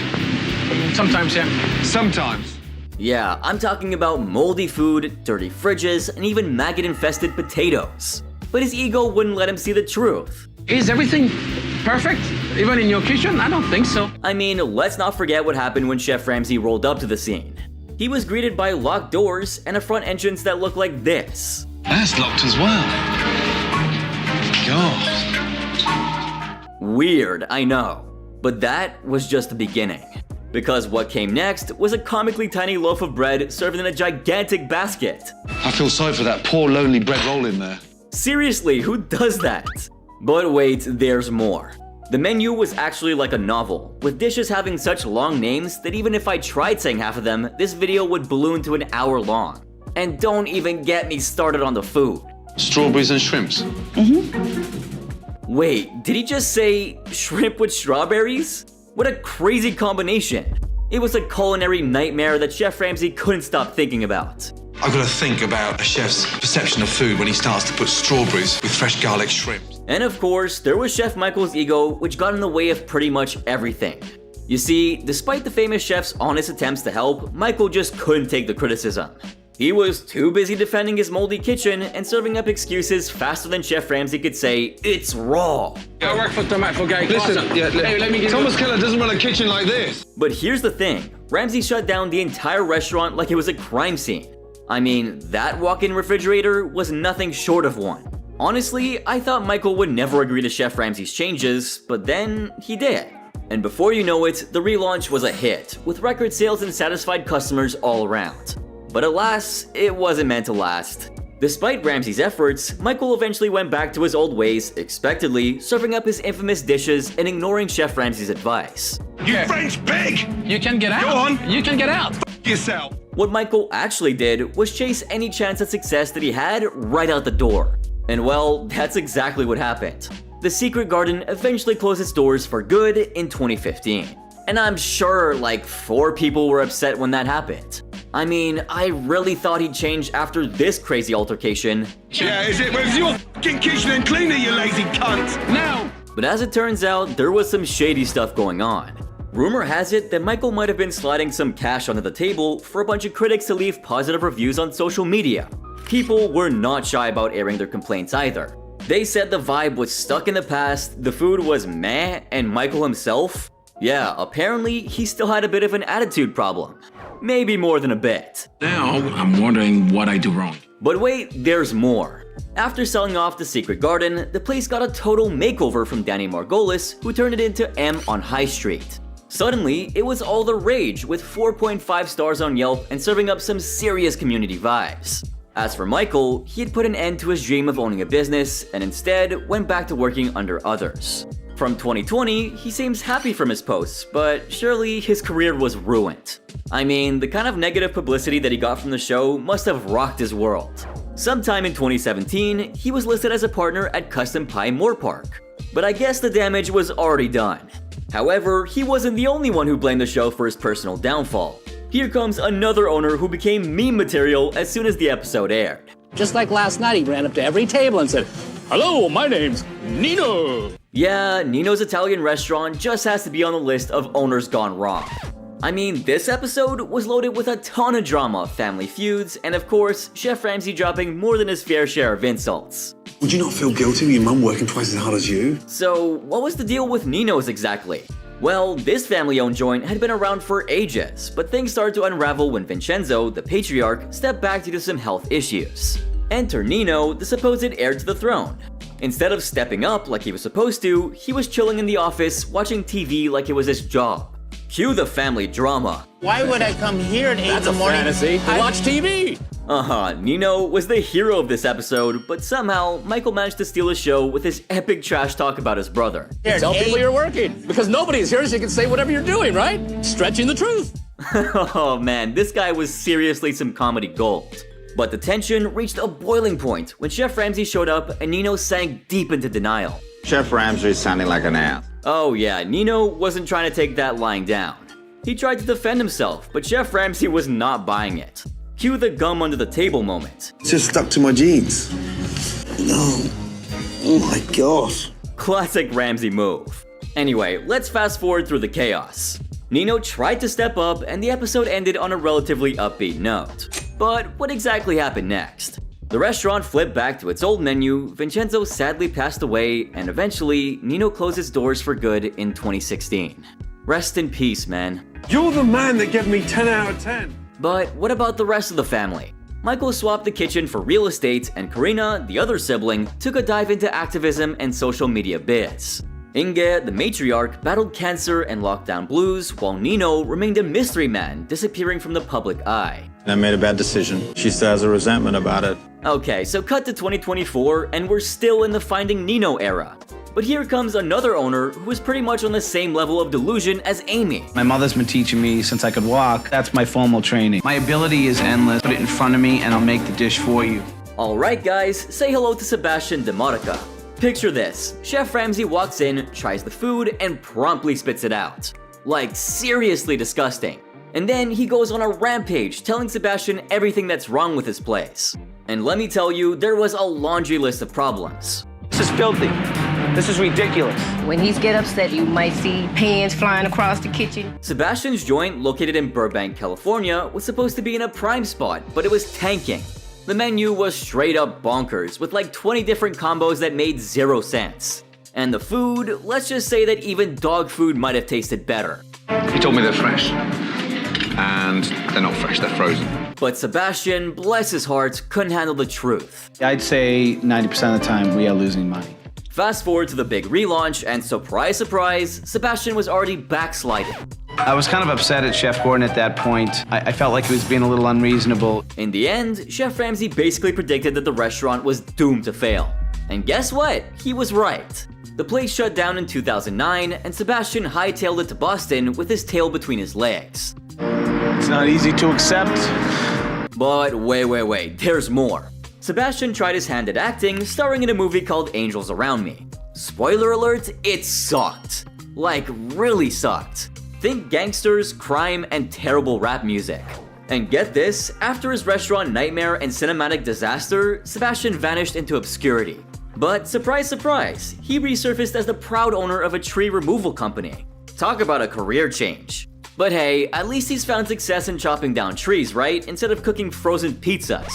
Sometimes, yeah. Sometimes. Yeah, I'm talking about moldy food, dirty fridges, and even maggot-infested potatoes. But his ego wouldn't let him see the truth. Is everything perfect? Even in your kitchen? I don't think so. I mean, let's not forget what happened when Chef Ramsay rolled up to the scene. He was greeted by locked doors and a front entrance that looked like this. That's locked as well. God. Weird, I know. But that was just the beginning. Because what came next was a comically tiny loaf of bread served in a gigantic basket. I feel sorry for that poor lonely bread roll in there. Seriously, who does that? But wait, there's more. The menu was actually like a novel, with dishes having such long names that even if I tried saying half of them, this video would balloon to an hour long. And don't even get me started on the food. Strawberries and shrimps. Wait, did he just say shrimp with strawberries? What a crazy combination. It was a culinary nightmare that Chef Ramsay couldn't stop thinking about. I've got to think about a chef's perception of food when he starts to put strawberries with fresh garlic shrimp. And of course, there was Chef Michael's ego, which got in the way of pretty much everything. You see, despite the famous chef's honest attempts to help, Michael just couldn't take the criticism. He was too busy defending his moldy kitchen and serving up excuses faster than Chef Ramsay could say, "It's raw." I work for Tomato Guy. Listen, hey, let me Thomas Keller doesn't run a kitchen like this. But here's the thing, Ramsay shut down the entire restaurant like it was a crime scene. I mean, that walk-in refrigerator was nothing short of one. Honestly, I thought Michael would never agree to Chef Ramsay's changes, but then he did. And before you know it, the relaunch was a hit, with record sales and satisfied customers all around. But alas, it wasn't meant to last. Despite Ramsay's efforts, Michael eventually went back to his old ways, expectedly, serving up his infamous dishes and ignoring Chef Ramsay's advice. You French pig! You can get out. Go on. You can get out. F yourself. What Michael actually did was chase any chance at success that he had right out the door. And well, that's exactly what happened. The Secret Garden eventually closed its doors for good in 2015. And I'm sure like 4 people were upset when that happened. I mean, I really thought he'd change after this crazy altercation. Yeah, is it with your kitchen and clean it, you lazy cunt! Now! But as it turns out, there was some shady stuff going on. Rumor has it that Michael might have been sliding some cash onto the table for a bunch of critics to leave positive reviews on social media. People were not shy about airing their complaints either. They said the vibe was stuck in the past, the food was meh, and Michael himself? Yeah, apparently he still had a bit of an attitude problem. Maybe more than a bit. Now, I'm wondering what I do wrong. But wait, there's more. After selling off the Secret Garden, the place got a total makeover from Danny Margolis, who turned it into M on High Street. Suddenly, it was all the rage, with 4.5 stars on Yelp and serving up some serious community vibes. As for Michael, he had put an end to his dream of owning a business and instead went back to working under others. From 2020, he seems happy from his posts, but surely his career was ruined. I mean, the kind of negative publicity that he got from the show must have rocked his world. Sometime in 2017, he was listed as a partner at Custom Pie Moorpark, but I guess the damage was already done. However, he wasn't the only one who blamed the show for his personal downfall. Here comes another owner who became meme material as soon as the episode aired. Just like last night, he ran up to every table and said, "Hello, my name's Nino." Yeah, Ninos Italian restaurant just has to be on the list of owners gone wrong. I mean, this episode was loaded with a ton of drama, family feuds, and of course, Chef Ramsay dropping more than his fair share of insults. Would you not feel guilty with your mum working twice as hard as you? So, what was the deal with Ninos exactly? Well, this family-owned joint had been around for ages, but things started to unravel when Vincenzo, the patriarch, stepped back due to some health issues. Enter Nino, the supposed heir to the throne. Instead of stepping up like he was supposed to, he was chilling in the office, watching TV like it was his job. Cue the family drama. Why would I come here at 8 in the morning? That's a fantasy. To watch TV. Nino was the hero of this episode, but somehow Michael managed to steal the show with his epic trash talk about his brother. Tell people you're working, because nobody's here, so you can say whatever you're doing, right? Stretching the truth. Oh man, this guy was seriously some comedy gold. But the tension reached a boiling point when Chef Ramsay showed up and Nino sank deep into denial. Chef Ramsay sounding like an ass. Oh yeah, Nino wasn't trying to take that lying down. He tried to defend himself, but Chef Ramsay was not buying it. Cue the gum under the table moment. It's just stuck to my jeans. No. Oh my god. Classic Ramsay move. Anyway, let's fast forward through the chaos. Nino tried to step up and the episode ended on a relatively upbeat note. But what exactly happened next? The restaurant flipped back to its old menu, Vincenzo sadly passed away, and eventually, Nino closed its doors for good in 2016. Rest in peace, man. You're the man that gave me 10 out of 10. But what about the rest of the family? Michael swapped the kitchen for real estate, and Karina, the other sibling, took a dive into activism and social media biz. Inge, the matriarch, battled cancer and lockdown blues, while Nino remained a mystery man, disappearing from the public eye. I made a bad decision. She still has a resentment about it. Okay, so cut to 2024, and we're still in the Finding Nino era. But here comes another owner who is pretty much on the same level of delusion as Amy. My mother's been teaching me since I could walk. That's my formal training. My ability is endless. Put it in front of me and I'll make the dish for you. Alright guys, say hello to Sebastian DeModica. Picture this, Chef Ramsay walks in, tries the food, and promptly spits it out. Like, seriously disgusting. And then he goes on a rampage, telling Sebastian everything that's wrong with his place. And let me tell you, there was a laundry list of problems. This is filthy. This is ridiculous. When he's get upset, you might see pans flying across the kitchen. Sebastian's joint, located in Burbank, California, was supposed to be in a prime spot, but it was tanking. The menu was straight up bonkers, with like 20 different combos that made 0 sense. And the food, let's just say that even dog food might have tasted better. He told me they're fresh. And they're not fresh, they're frozen. But Sebastian, bless his heart, couldn't handle the truth. I'd say 90% of the time we are losing money. Fast forward to the big relaunch, and surprise, surprise, Sebastian was already backsliding. I was kind of upset at Chef Gordon at that point. I felt like he was being a little unreasonable. In the end, Chef Ramsay basically predicted that the restaurant was doomed to fail. And guess what? He was right. The place shut down in 2009, and Sebastian hightailed it to Boston with his tail between his legs. It's not easy to accept. But wait, there's more. Sebastian tried his hand at acting, starring in a movie called Angels Around Me. Spoiler alert, it sucked. Like, really sucked. Think gangsters, crime, and terrible rap music. And get this, after his restaurant nightmare and cinematic disaster, Sebastian vanished into obscurity. But surprise, surprise, he resurfaced as the proud owner of a tree removal company. Talk about a career change. But hey, at least he's found success in chopping down trees, right? Instead of cooking frozen pizzas.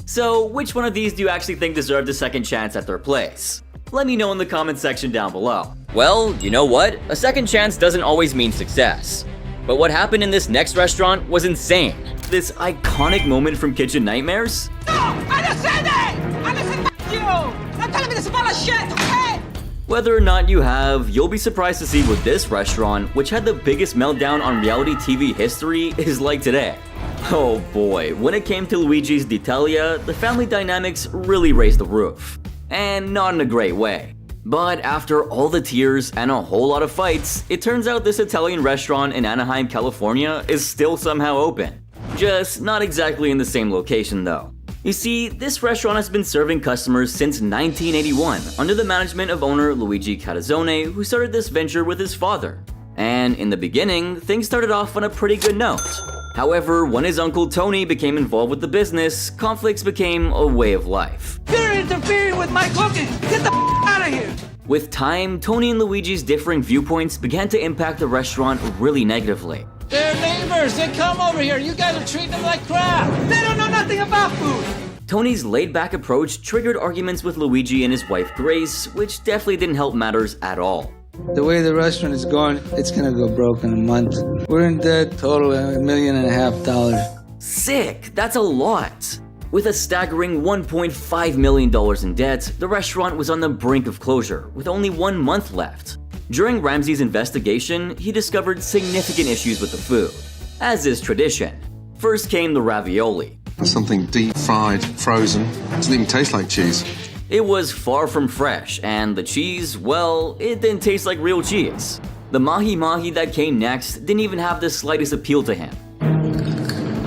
So, which one of these do you actually think deserved a second chance at their place? Let me know in the comment section down below. Well, you know what? A second chance doesn't always mean success. But what happened in this next restaurant was insane. This iconic moment from Kitchen Nightmares. Whether or not you have, you'll be surprised to see what this restaurant, which had the biggest meltdown on reality TV history, is like today. Oh boy, when it came to Luigis Ditalia, the family dynamics really raised the roof. And not in a great way. But after all the tears and a whole lot of fights, it turns out this Italian restaurant in Anaheim, California is still somehow open. Just not exactly in the same location though. You see, this restaurant has been serving customers since 1981 under the management of owner Luigi Catazzone, who started this venture with his father. And in the beginning, things started off on a pretty good note. However, when his uncle Tony became involved with the business, conflicts became a way of life. You're interfering with my cooking! Get the out of here! With time, Tony and Luigi's differing viewpoints began to impact the restaurant really negatively. They're neighbors! They come over here! You guys are treating them like crap! They don't know nothing about food! Tony's laid-back approach triggered arguments with Luigi and his wife Grace, which definitely didn't help matters at all. The way the restaurant is going, it's gonna go broke in a month. We're in debt, total $1.5 million. Sick! That's a lot! With a staggering $1.5 million in debt, the restaurant was on the brink of closure, with only 1 month left. During Ramsay's investigation, he discovered significant issues with the food, as is tradition. First came the ravioli. Something deep-fried, frozen. It doesn't even taste like cheese. It was far from fresh, and the cheese, well, it didn't taste like real cheese. The mahi-mahi that came next didn't even have the slightest appeal to him.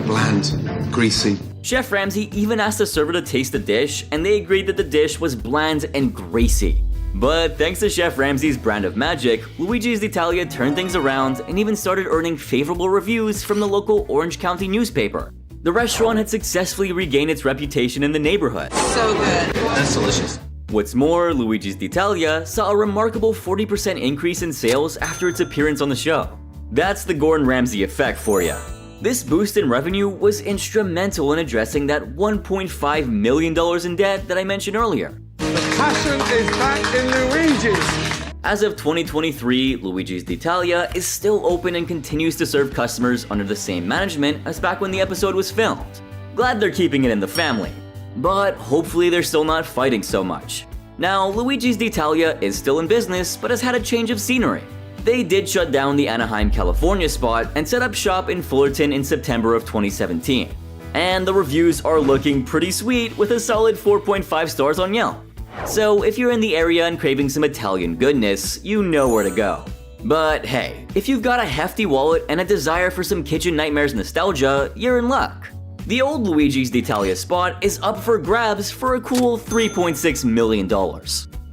Bland, greasy. Chef Ramsay even asked the server to taste the dish, and they agreed that the dish was bland and greasy. But thanks to Chef Ramsay's brand of magic, Luigis Ditalia turned things around and even started earning favorable reviews from the local Orange County newspaper. The restaurant had successfully regained its reputation in the neighborhood. So good. That's delicious. What's more, Luigis Ditalia saw a remarkable 40% increase in sales after its appearance on the show. That's the Gordon Ramsay effect for you. This boost in revenue was instrumental in addressing that $1.5 million in debt that I mentioned earlier. The passion is back in Luigi's. As of 2023, Luigis Ditalia is still open and continues to serve customers under the same management as back when the episode was filmed. Glad they're keeping it in the family. But hopefully they're still not fighting so much. Now, Luigis Ditalia is still in business, but has had a change of scenery. They did shut down the Anaheim, California spot and set up shop in Fullerton in September of 2017. And the reviews are looking pretty sweet with a solid 4.5 stars on Yelp. So if you're in the area and craving some Italian goodness, you know where to go. But hey, if you've got a hefty wallet and a desire for some Kitchen Nightmares nostalgia, you're in luck. The old Luigis Ditalia spot is up for grabs for a cool $3.6 million.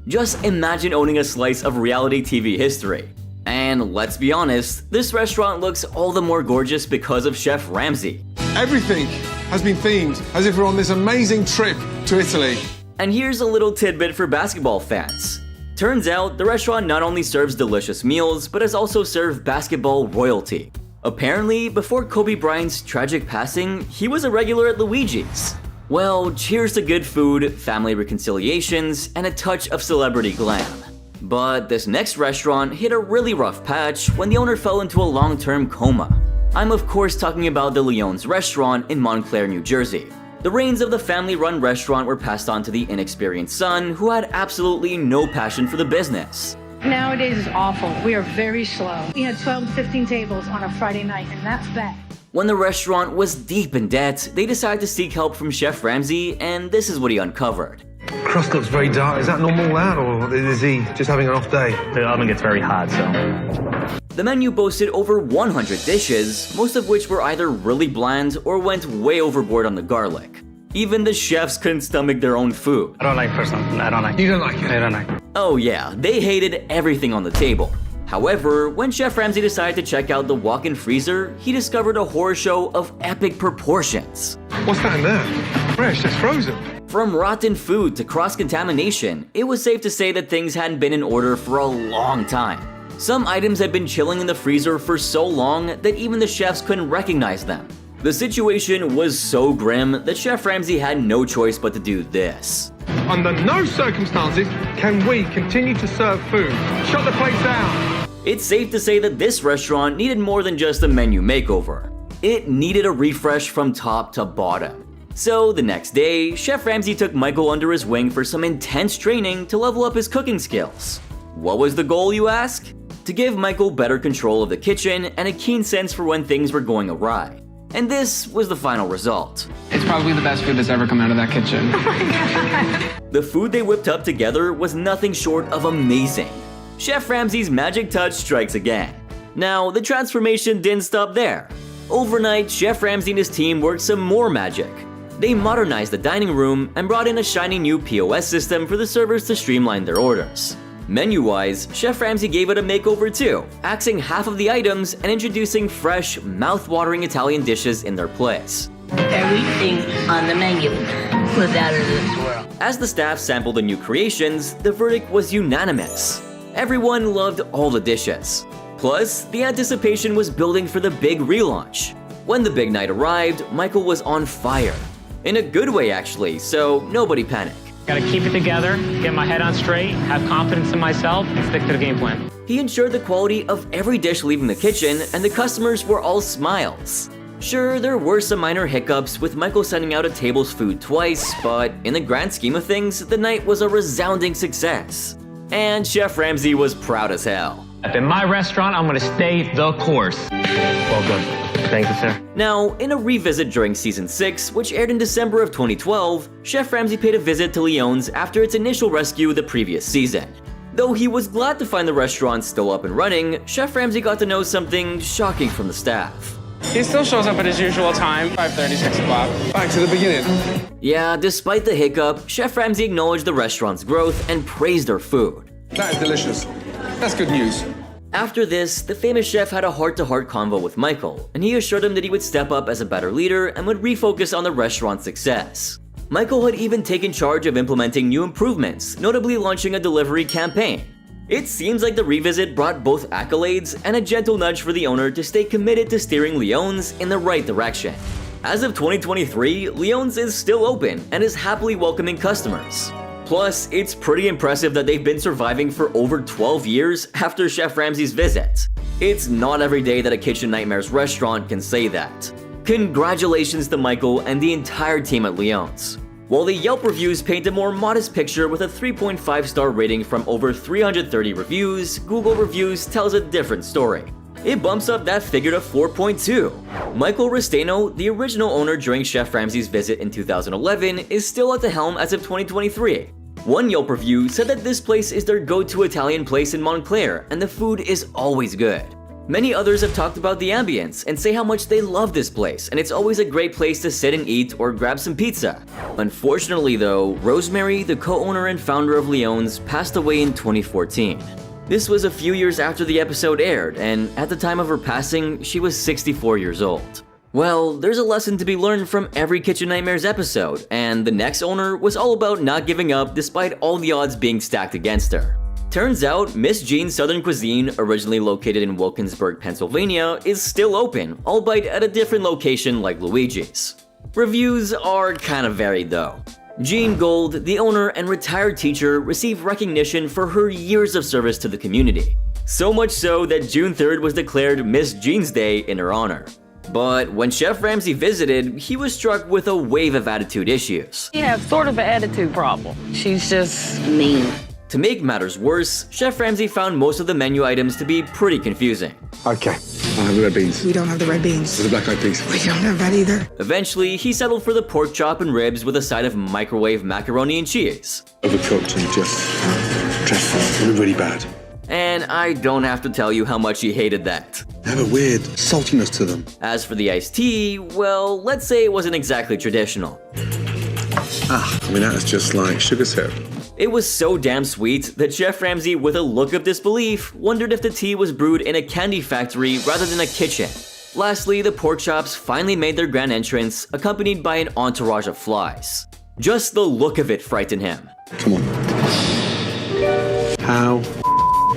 Just imagine owning a slice of reality TV history. And let's be honest, this restaurant looks all the more gorgeous because of Chef Ramsay. Everything has been themed as if we're on this amazing trip to Italy. And here's a little tidbit for basketball fans. Turns out, the restaurant not only serves delicious meals, but has also served basketball royalty. Apparently, before Kobe Bryant's tragic passing, he was a regular at Luigi's. Well, cheers to good food, family reconciliations, and a touch of celebrity glam. But this next restaurant hit a really rough patch when the owner fell into a long-term coma. I'm of course talking about the Leon's restaurant in Montclair, New Jersey. The reins of the family-run restaurant were passed on to the inexperienced son, who had absolutely no passion for the business. Nowadays is awful. We are very slow. We had 12 to 15 tables on a Friday night, and that's bad. When the restaurant was deep in debt, they decided to seek help from Chef Ramsay, and this is what he uncovered. Crust looks very dark. Is that normal, lad, or is he just having an off day? The oven gets very hot, so... The menu boasted over 100 dishes, most of which were either really bland or went way overboard on the garlic. Even the chefs couldn't stomach their own food. I don't like personal. I don't like it. You don't like it? I don't like it. Oh yeah, they hated everything on the table. However, when Chef Ramsay decided to check out the walk-in freezer, he discovered a horror show of epic proportions. What's that in there? Fresh, it's frozen. From rotten food to cross-contamination, it was safe to say that things hadn't been in order for a long time. Some items had been chilling in the freezer for so long that even the chefs couldn't recognize them. The situation was so grim that Chef Ramsay had no choice but to do this. Under no circumstances can we continue to serve food. Shut the place down. It's safe to say that this restaurant needed more than just a menu makeover. It needed a refresh from top to bottom. So the next day, Chef Ramsay took Michael under his wing for some intense training to level up his cooking skills. What was the goal, you ask? To give Michael better control of the kitchen and a keen sense for when things were going awry. And this was the final result. It's probably the best food that's ever come out of that kitchen. Oh my God. The food they whipped up together was nothing short of amazing. Chef Ramsay's magic touch strikes again. Now, the transformation didn't stop there. Overnight, Chef Ramsay and his team worked some more magic. They modernized the dining room and brought in a shiny new POS system for the servers to streamline their orders. Menu-wise, Chef Ramsay gave it a makeover too, axing half of the items and introducing fresh, mouth-watering Italian dishes in their place. Everything on the menu was out of this world. As the staff sampled the new creations, the verdict was unanimous. Everyone loved all the dishes. Plus, the anticipation was building for the big relaunch. When the big night arrived, Michael was on fire. In a good way actually, so nobody panic. Gotta keep it together, get my head on straight, have confidence in myself, and stick to the game plan. He ensured the quality of every dish leaving the kitchen, and the customers were all smiles. Sure, there were some minor hiccups with Michael sending out a table's food twice, but in the grand scheme of things, the night was a resounding success. And Chef Ramsay was proud as hell. In my restaurant, I'm gonna stay the course. Well done. Thank you, sir. Now, in a revisit during season 6, which aired in December of 2012, Chef Ramsay paid a visit to Lyons after its initial rescue the previous season. Though he was glad to find the restaurant still up and running, Chef Ramsay got to know something shocking from the staff. He still shows up at his usual time, 5:30, 6 o'clock. Back to the beginning. Yeah, despite the hiccup, Chef Ramsay acknowledged the restaurant's growth and praised their food. That is delicious. That's good news. After this, the famous chef had a heart-to-heart convo with Michael, and he assured him that he would step up as a better leader and would refocus on the restaurant's success. Michael had even taken charge of implementing new improvements, notably launching a delivery campaign. It seems like the revisit brought both accolades and a gentle nudge for the owner to stay committed to steering Lyons in the right direction. As of 2023, Lyons is still open and is happily welcoming customers. Plus, it's pretty impressive that they've been surviving for over 12 years after Chef Ramsay's visit. It's not every day that a Kitchen Nightmares restaurant can say that. Congratulations to Michael and the entire team at Lyons. While the Yelp reviews paint a more modest picture with a 3.5-star rating from over 330 reviews, Google Reviews tells a different story. It bumps up that figure to 4.2. Michael Restaino, the original owner during Chef Ramsay's visit in 2011, is still at the helm as of 2023. One Yelp review said that this place is their go-to Italian place in Montclair, and the food is always good. Many others have talked about the ambience and say how much they love this place, and it's always a great place to sit and eat or grab some pizza. Unfortunately though, Rosemary, the co-owner and founder of Lyons, passed away in 2014. This was a few years after the episode aired, and at the time of her passing, she was 64 years old. Well, there's a lesson to be learned from every Kitchen Nightmares episode, and the next owner was all about not giving up despite all the odds being stacked against her. Turns out, Miss Jean's Southern Cuisine, originally located in Wilkinsburg, Pennsylvania, is still open, albeit at a different location like Luigis. Reviews are kinda varied though. Jean Gold, the owner and retired teacher, received recognition for her years of service to the community. So much so that June 3rd was declared Miss Jean's Day in her honor. But when Chef Ramsay visited, he was struck with a wave of attitude issues. She has sort of an attitude problem. She's just mean. To make matters worse, Chef Ramsay found most of the menu items to be pretty confusing. Okay, I have the red beans. We don't have the red beans. The black eyed peas. We don't have that either. Eventually, he settled for the pork chop and ribs with a side of microwave macaroni and cheese. Overcooked and just dreadful, really bad. And I don't have to tell you how much he hated that. They have a weird saltiness to them. As for the iced tea, well, let's say it wasn't exactly traditional. I mean, that is just like sugar syrup. It was so damn sweet that Chef Ramsay, with a look of disbelief, wondered if the tea was brewed in a candy factory rather than a kitchen. Lastly, the pork chops finally made their grand entrance, accompanied by an entourage of flies. Just the look of it frightened him. Come on. How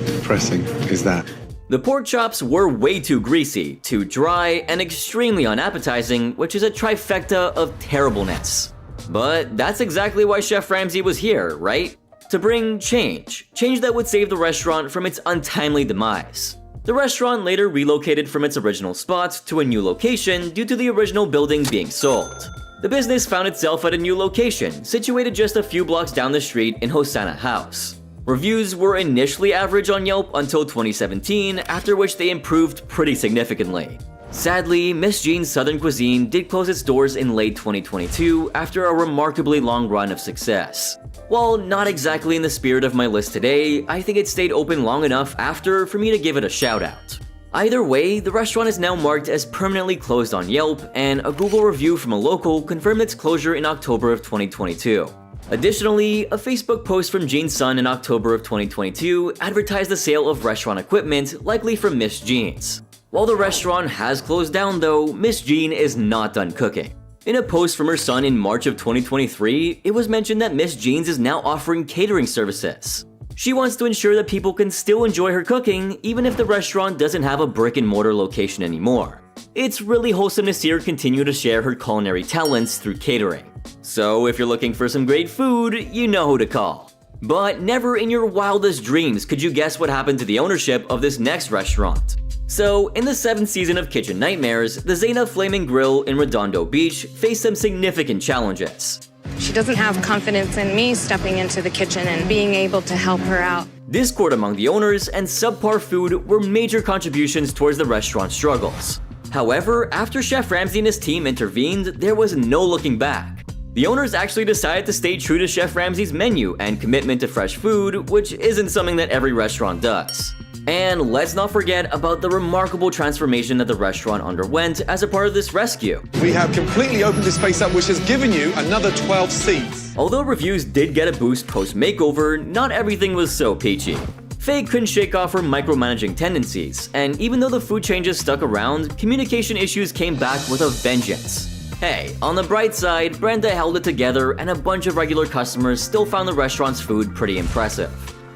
depressing is that? The pork chops were way too greasy, too dry, and extremely unappetizing, which is a trifecta of terribleness. But that's exactly why Chef Ramsay was here, right? To bring change. Change that would save the restaurant from its untimely demise. The restaurant later relocated from its original spot to a new location due to the original building being sold. The business found itself at a new location, situated just a few blocks down the street in Hosanna House. Reviews were initially average on Yelp until 2017, after which they improved pretty significantly. Sadly, Miss Jean's Southern Cuisine did close its doors in late 2022 after a remarkably long run of success. While not exactly in the spirit of my list today, I think it stayed open long enough after for me to give it a shout out. Either way, the restaurant is now marked as permanently closed on Yelp, and a Google review from a local confirmed its closure in October of 2022. Additionally, a Facebook post from Jean's son in October of 2022 advertised the sale of restaurant equipment, likely from Miss Jean's. While the restaurant has closed down though, Miss Jean is not done cooking. In a post from her son in March of 2023, it was mentioned that Miss Jean's is now offering catering services. She wants to ensure that people can still enjoy her cooking, even if the restaurant doesn't have a brick-and-mortar location anymore. It's really wholesome to see her continue to share her culinary talents through catering. So if you're looking for some great food, you know who to call. But never in your wildest dreams could you guess what happened to the ownership of this next restaurant. So, in the 7th season of Kitchen Nightmares, the Zena Flaming Grill in Redondo Beach faced some significant challenges. She doesn't have confidence in me stepping into the kitchen and being able to help her out. Discord among the owners and subpar food were major contributions towards the restaurant's struggles. However, after Chef Ramsay and his team intervened, there was no looking back. The owners actually decided to stay true to Chef Ramsay's menu and commitment to fresh food, which isn't something that every restaurant does. And let's not forget about the remarkable transformation that the restaurant underwent as a part of this rescue. We have completely opened this space up, which has given you another 12 seats. Although reviews did get a boost post-makeover, not everything was so peachy. Faye couldn't shake off her micromanaging tendencies, and even though the food changes stuck around, communication issues came back with a vengeance. Hey, on the bright side, Brenda held it together and a bunch of regular customers still found the restaurant's food pretty impressive.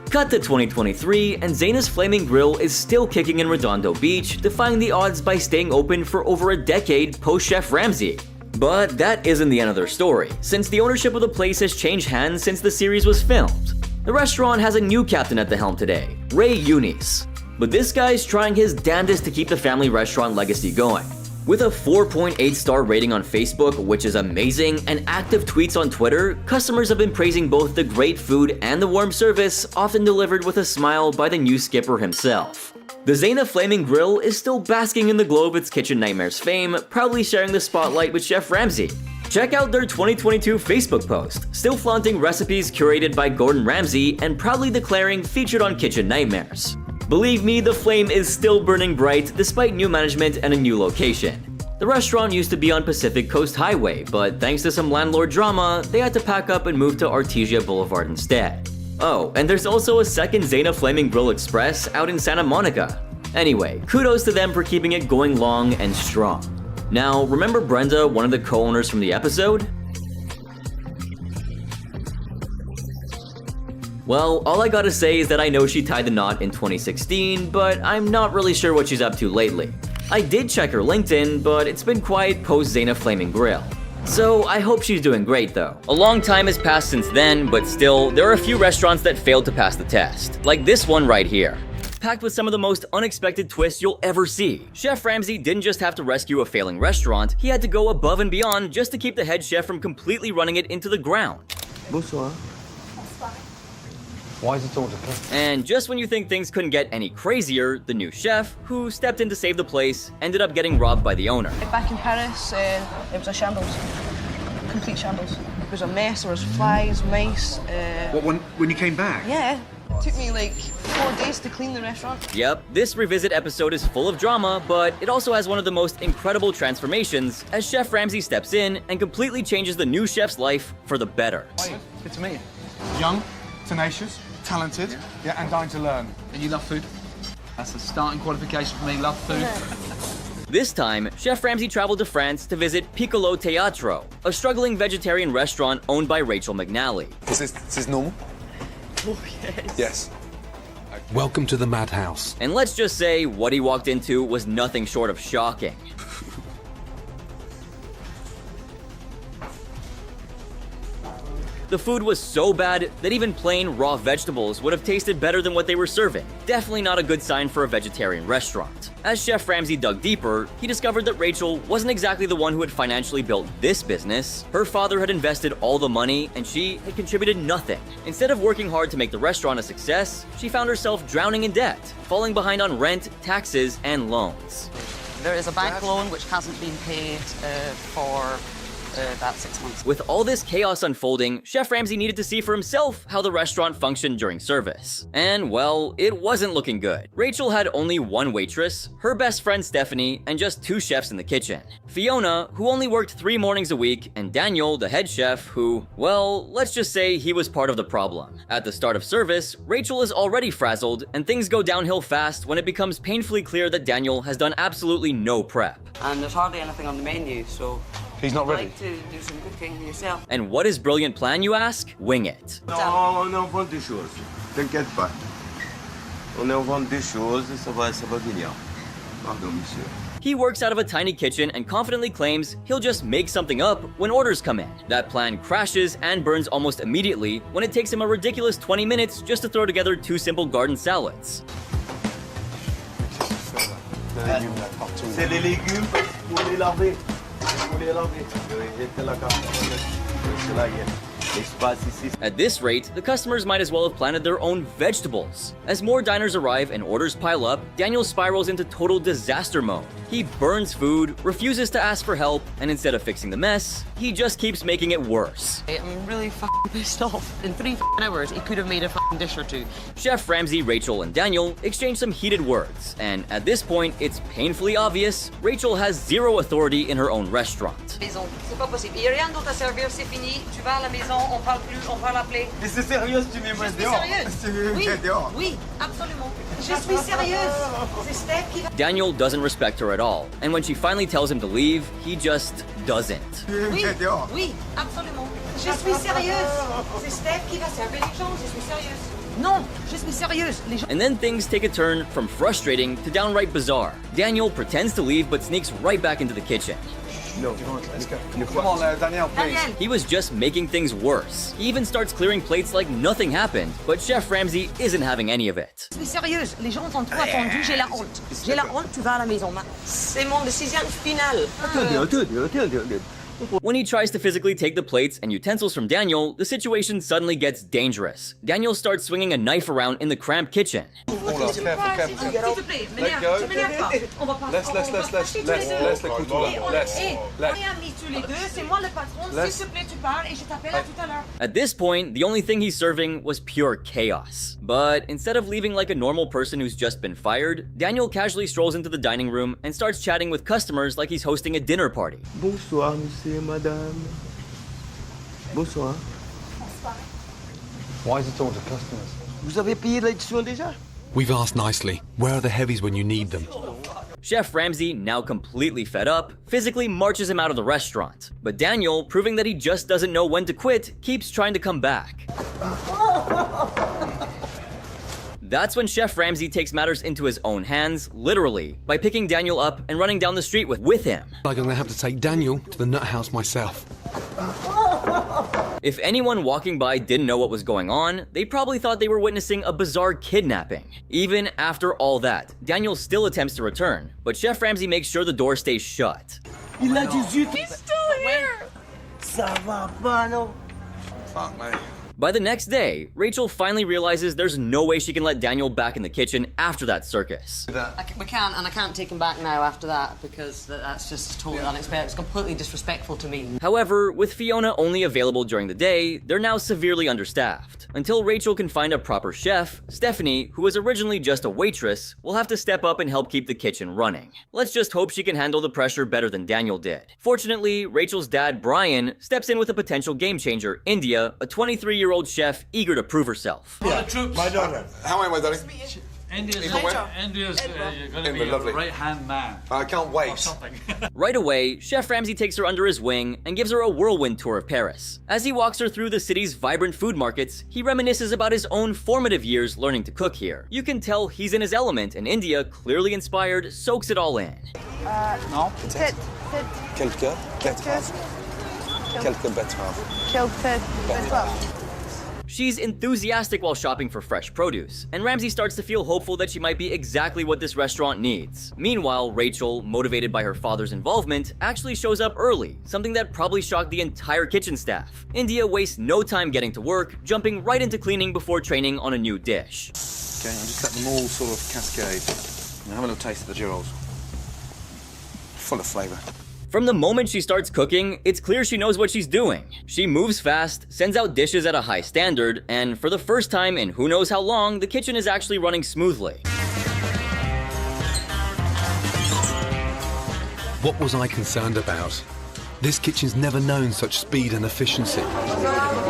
Cut to 2023, and Zena's Flaming Grill is still kicking in Redondo Beach, defying the odds by staying open for over a decade post-Chef Ramsay. But that isn't the end of their story, since the ownership of the place has changed hands since the series was filmed. The restaurant has a new captain at the helm today, Ray Eunice. But this guy's trying his damnedest to keep the family restaurant legacy going. With a 4.8-star rating on Facebook, which is amazing, and active tweets on Twitter, customers have been praising both the great food and the warm service, often delivered with a smile by the new skipper himself. The Zena Flaming Grill is still basking in the glow of its Kitchen Nightmares fame, proudly sharing the spotlight with Chef Ramsay. Check out their 2022 Facebook post, still flaunting recipes curated by Gordon Ramsay and proudly declaring featured on Kitchen Nightmares. Believe me, the flame is still burning bright despite new management and a new location. The restaurant used to be on Pacific Coast Highway, but thanks to some landlord drama, they had to pack up and move to Artesia Boulevard instead. Oh, and there's also a second Zena Flaming Grill Express out in Santa Monica. Anyway, kudos to them for keeping it going long and strong. Now, remember Brenda, one of the co-owners from the episode? Well, all I gotta say is that I know she tied the knot in 2016, but I'm not really sure what she's up to lately. I did check her LinkedIn, but it's been quiet post-Zena Flaming Grill. So I hope she's doing great though. A long time has passed since then, but still, there are a few restaurants that failed to pass the test. Like this one right here. Packed with some of the most unexpected twists you'll ever see. Chef Ramsay didn't just have to rescue a failing restaurant, he had to go above and beyond just to keep the head chef from completely running it into the ground. Bonsoir. Why is it so difficult? And just when you think things couldn't get any crazier, the new chef, who stepped in to save the place, ended up getting robbed by the owner. Back in Paris, it was a shambles. Complete shambles. It was a mess, there was flies, mice. When you came back? Yeah. It took me like 4 days to clean the restaurant. Yep, this revisit episode is full of drama, but it also has one of the most incredible transformations as Chef Ramsay steps in and completely changes the new chef's life for the better. Good to meet you. Young, tenacious, talented, and dying to learn. And you love food? That's a starting qualification for me, love food. This time, Chef Ramsay traveled to France to visit Piccolo Teatro, a struggling vegetarian restaurant owned by Rachel McNally. Is this normal? Oh, yes. Yes. Welcome to the madhouse. And let's just say what he walked into was nothing short of shocking. The food was so bad that even plain raw vegetables would have tasted better than what they were serving. Definitely not a good sign for a vegetarian restaurant. As Chef Ramsay dug deeper, he discovered that Rachel wasn't exactly the one who had financially built this business. Her father had invested all the money and she had contributed nothing. Instead of working hard to make the restaurant a success, she found herself drowning in debt, falling behind on rent, taxes, and loans. There is a bank loan which hasn't been paid for about 6 months. With all this chaos unfolding, Chef Ramsay needed to see for himself how the restaurant functioned during service. And well, it wasn't looking good. Rachel had only one waitress, her best friend Stephanie, and just 2 chefs in the kitchen. Fiona, who only worked 3 mornings a week, and Daniel, the head chef, who, well, let's just say he was part of the problem. At the start of service, Rachel is already frazzled, and things go downhill fast when it becomes painfully clear that Daniel has done absolutely no prep. And there's hardly anything on the menu, so he's not ready. I'd like to do some cooking yourself. And what is brilliant plan, you ask? Wing it. Non, on est en vente des choses. T'inquiète pas. On est en vente des choses, ça va venir. Pardon, monsieur. He works out of a tiny kitchen and confidently claims he'll just make something up when orders come in. That plan crashes and burns almost immediately when it takes him a ridiculous 20 minutes just to throw together 2 simple garden salads. C'est les légumes pour les laver. At this rate, the customers might as well have planted their own vegetables. As more diners arrive and orders pile up, Daniel spirals into total disaster mode. He burns food, refuses to ask for help, and instead of fixing the mess, he just keeps making it worse. I'm really fucking pissed off. In 3 hours, he could have made a fucking dish or 2. Chef Ramsay, Rachel, and Daniel exchange some heated words, and at this point, it's painfully obvious Rachel has zero authority in her own restaurant. Maison, c'est pas possible. Il y a rien d'autre à servir, c'est fini. Tu vas à la maison, on parle plus, on parle appeler. Mais c'est sérieux si tu m'aimes dehors. Oui, oui, absolument. Je suis sérieuse. C'est Steph qui va... Daniel doesn't respect her at all, and when she finally tells him to leave, he just doesn't. Oui, oui, absolument. Je suis sérieuse. C'est Steph qui va servir les gens, je suis sérieuse. Non, je suis sérieuse. Les gens... And then things take a turn from frustrating to downright bizarre. Daniel pretends to leave but sneaks right back into the kitchen. No, let's go. Come on, Daniel, please. He was just making things worse. He even starts clearing plates like nothing happened, but Chef Ramsay isn't having any of it. Je suis sérieuse, les gens sont trop attendus, j'ai la honte. J'ai la honte, tu vas à la maison. C'est mon décision finale. When he tries to physically take the plates and utensils from Daniel, the situation suddenly gets dangerous. Daniel starts swinging a knife around in the cramped kitchen. Careful. Let go. Laisse le couteau là. At this point, the only thing he's serving was pure chaos. But instead of leaving like a normal person who's just been fired, Daniel casually strolls into the dining room and starts chatting with customers like he's hosting a dinner party. Bonsoir, monsieur, madame. Bonsoir. Why is it all to customers? Vous avez payé l'addition déjà? We've asked nicely. Where are the heavies when you need them? Chef Ramsay, now completely fed up, physically marches him out of the restaurant. But Daniel, proving that he just doesn't know when to quit, keeps trying to come back. That's when Chef Ramsay takes matters into his own hands, literally, by picking Daniel up and running down the street with him. Like I'm gonna have to take Daniel to the nut house myself. If anyone walking by didn't know what was going on, they probably thought they were witnessing a bizarre kidnapping. Even after all that, Daniel still attempts to return, but Chef Ramsay makes sure the door stays shut. Il a 18. He's still here! Ça va pas, non? Fuck, mate. By the next day, Rachel finally realizes there's no way she can let Daniel back in the kitchen after that circus. We can't, and I can't take him back now after that because that's just totally unexpected. It's completely disrespectful to me. However, with Fiona only available during the day, they're now severely understaffed. Until Rachel can find a proper chef, Stephanie, who was originally just a waitress, will have to step up and help keep the kitchen running. Let's just hope she can handle the pressure better than Daniel did. Fortunately, Rachel's dad, Brian, steps in with a potential game changer, India, a 23-year-old chef eager to prove herself. My daughter. How am I, darling? India's going to be a right-hand man. I can't wait. Right away, Chef Ramsay takes her under his wing and gives her a whirlwind tour of Paris. As he walks her through the city's vibrant food markets, he reminisces about his own formative years learning to cook here. You can tell he's in his element, and India, clearly inspired, soaks it all in. No. Quelques betteraves. She's enthusiastic while shopping for fresh produce, and Ramsay starts to feel hopeful that she might be exactly what this restaurant needs. Meanwhile, Rachel, motivated by her father's involvement, actually shows up early, something that probably shocked the entire kitchen staff. India wastes no time getting to work, jumping right into cleaning before training on a new dish. Okay, I'll just let them all sort of cascade. Now have a little taste of the gyros. Full of flavour. From the moment she starts cooking, it's clear she knows what she's doing. She moves fast, sends out dishes at a high standard, and for the first time in who knows how long, the kitchen is actually running smoothly. What was I concerned about? This kitchen's never known such speed and efficiency.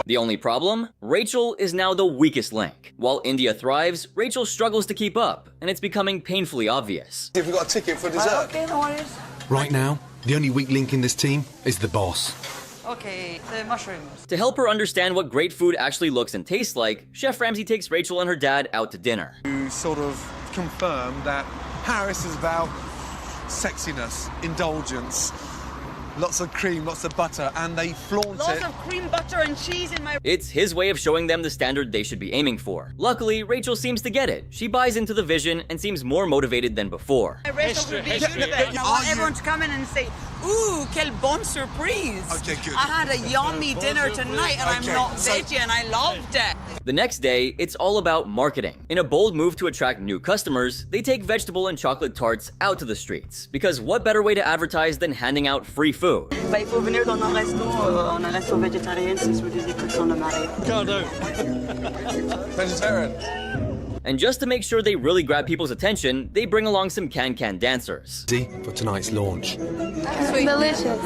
The only problem? Rachel is now the weakest link. While India thrives, Rachel struggles to keep up, and it's becoming painfully obvious. Have we got a ticket for dessert? Okay, no worries. Right now, the only weak link in this team is the boss. Okay, the mushrooms. To help her understand what great food actually looks and tastes like, Chef Ramsay takes Rachel and her dad out to dinner. You sort of confirm that Paris is about sexiness, indulgence, lots of cream, lots of butter, and they flaunt it. Lots of cream, butter, and cheese in my... It's his way of showing them the standard they should be aiming for. Luckily, Rachel seems to get it. She buys into the vision and seems more motivated than before. My restaurant would be good at it, and I want everyone to come in and say, ooh, quelle bonne surprise. Okay, good. I had a yummy dinner tonight, and I'm not veggie, and I loved it. The next day, it's all about marketing. In a bold move to attract new customers, they take vegetable and chocolate tarts out to the streets. Because what better way to advertise than handing out free food? Bah, il faut venir dans nos restos. On a un resto végétarien, c'est celui des cochons de marée. Vegetarian. And just to make sure they really grab people's attention, they bring along some can-can dancers. For tonight's launch. Sweet. Delicious.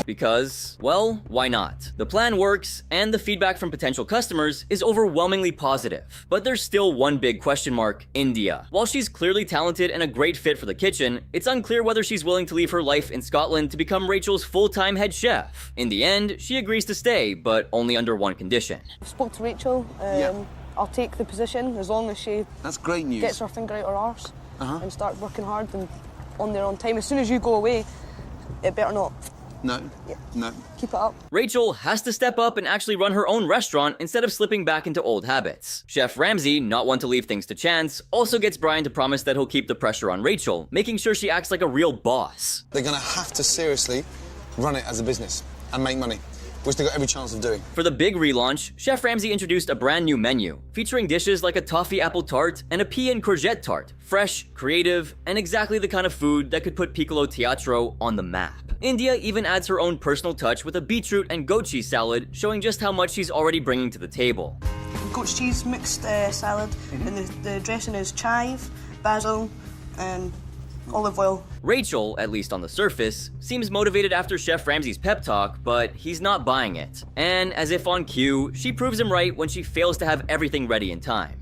Because, well, why not? The plan works, and the feedback from potential customers is overwhelmingly positive. But there's still one big question mark: India. While she's clearly talented and a great fit for the kitchen, it's unclear whether she's willing to leave her life in Scotland to become Rachel's full-time head chef. In the end, she agrees to stay, but only under one condition. I spoke to Rachel. I'll take the position as long as she That's great news. gets her finger out her arse and starts working hard and on there on time. As soon as you go away, it better not. No. No. Keep it up. Rachel has to step up and actually run her own restaurant instead of slipping back into old habits. Chef Ramsay, not one to leave things to chance, also gets Brian to promise that he'll keep the pressure on Rachel, making sure she acts like a real boss. They're going to have to seriously run it as a business and make money, which they've got every chance of doing. For the big relaunch, Chef Ramsay introduced a brand new menu, featuring dishes like a toffee apple tart and a pea and courgette tart. Fresh, creative, and exactly the kind of food that could put Piccolo Teatro on the map. India even adds her own personal touch with a beetroot and goat cheese salad, showing just how much she's already bringing to the table. Goat cheese mixed salad, and the dressing is chive, basil, and olive oil. Rachel, at least on the surface, seems motivated after Chef Ramsay's pep talk, but he's not buying it. And as if on cue, she proves him right when she fails to have everything ready in time.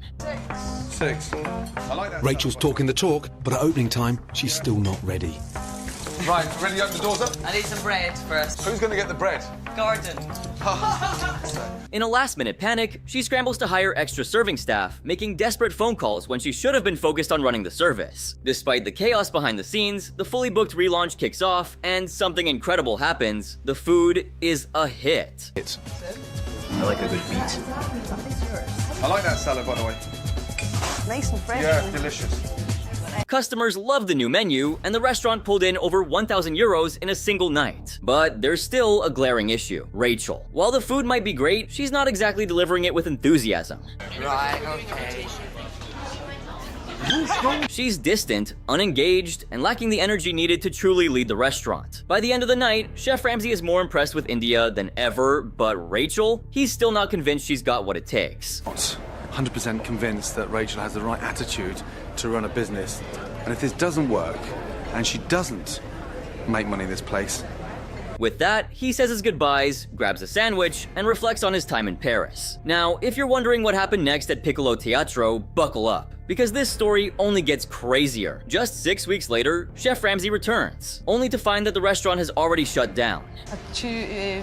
6. I like that. Rachel's talking the talk, but at opening time, she's still not ready. Right, ready to open the doors up? I need some bread first. Who's going to get the bread? Gordon. In a last-minute panic, she scrambles to hire extra serving staff, making desperate phone calls when she should have been focused on running the service. Despite the chaos behind the scenes, the fully booked relaunch kicks off, and something incredible happens. The food is a hit. I like a good beat. I like that salad, by the way. Nice and fresh. Yeah, delicious. Customers loved the new menu, and the restaurant pulled in over 1,000 euros in a single night. But there's still a glaring issue: Rachel. While the food might be great, she's not exactly delivering it with enthusiasm. Right, okay. She's distant, unengaged, and lacking the energy needed to truly lead the restaurant. By the end of the night, Chef Ramsay is more impressed with India than ever, but Rachel? He's still not convinced she's got what it takes. 100% convinced that Rachel has the right attitude to run a business. And if this doesn't work, and she doesn't make money in this place, With that, he says his goodbyes, grabs a sandwich, and reflects on his time in Paris. Now, if you're wondering what happened next at Piccolo Teatro, buckle up, because this story only gets crazier. Just 6 weeks later, Chef Ramsay returns, only to find that the restaurant has already shut down. She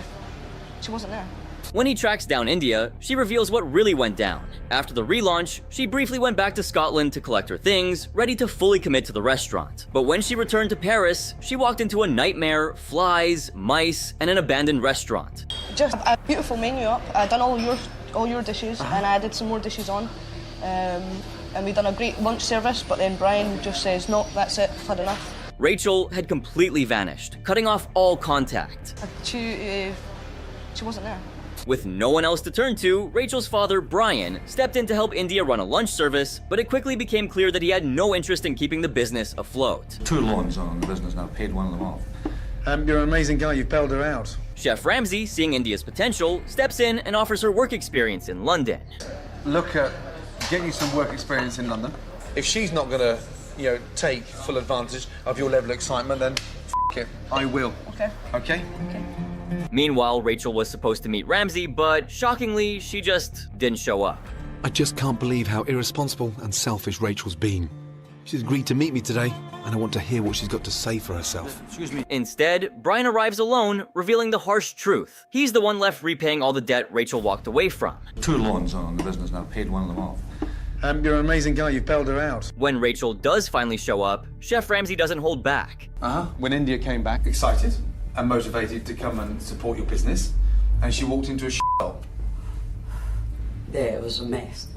wasn't there. When he tracks down India, she reveals what really went down. After the relaunch, she briefly went back to Scotland to collect her things, ready to fully commit to the restaurant. But when she returned to Paris, she walked into a nightmare, flies, mice, and an abandoned restaurant. Just a beautiful menu up. I done all your dishes, and I added some more dishes on. And we done a great lunch service, but then Brian just says, no, that's it, I've had enough. Rachel had completely vanished, cutting off all contact. She wasn't there. With no one else to turn to, Rachel's father, Brian, stepped in to help India run a lunch service, but it quickly became clear that he had no interest in keeping the business afloat. 2 loans on the business now, paid one of them off. You're an amazing guy, you've bailed her out. Chef Ramsay, seeing India's potential, steps in and offers her work experience in London. Look at getting you some work experience in London. If she's not gonna, take full advantage of your level of excitement, then f it, I will. Okay. Okay? Meanwhile, Rachel was supposed to meet Ramsay, but shockingly, she just didn't show up. I just can't believe how irresponsible and selfish Rachel's been. She's agreed to meet me today, and I want to hear what she's got to say for herself. Excuse me. Instead, Brian arrives alone, revealing the harsh truth. He's the one left repaying all the debt Rachel walked away from. 2 loans on the business now, paid one of them off. You're an amazing guy, you've bailed her out. When Rachel does finally show up, Chef Ramsay doesn't hold back. When India came back, excited and motivated to come and support your business, and she walked into a shop. Yeah, it was a mess.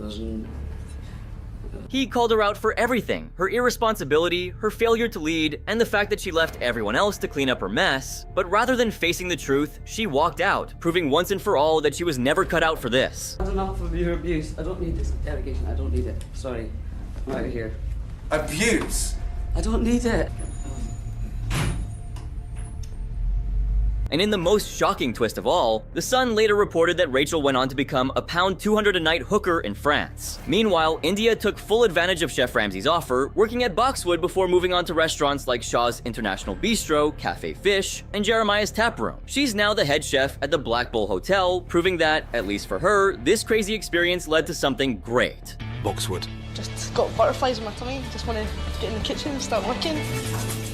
He called her out for everything, her irresponsibility, her failure to lead, and the fact that she left everyone else to clean up her mess. But rather than facing the truth, she walked out, proving once and for all that she was never cut out for this. That's enough of your abuse. I don't need this interrogation. I don't need it. Sorry. I'm out of here. Abuse? I don't need it. And in the most shocking twist of all, The Sun later reported that Rachel went on to become a £200 a night hooker in France. Meanwhile, India took full advantage of Chef Ramsay's offer, working at Boxwood before moving on to restaurants like Shaw's International Bistro, Cafe Fish, and Jeremiah's Tap Room. She's now the head chef at the Black Bull Hotel, proving that, at least for her, this crazy experience led to something great. Boxwood. Just got butterflies in my tummy, just want to get in the kitchen and start working.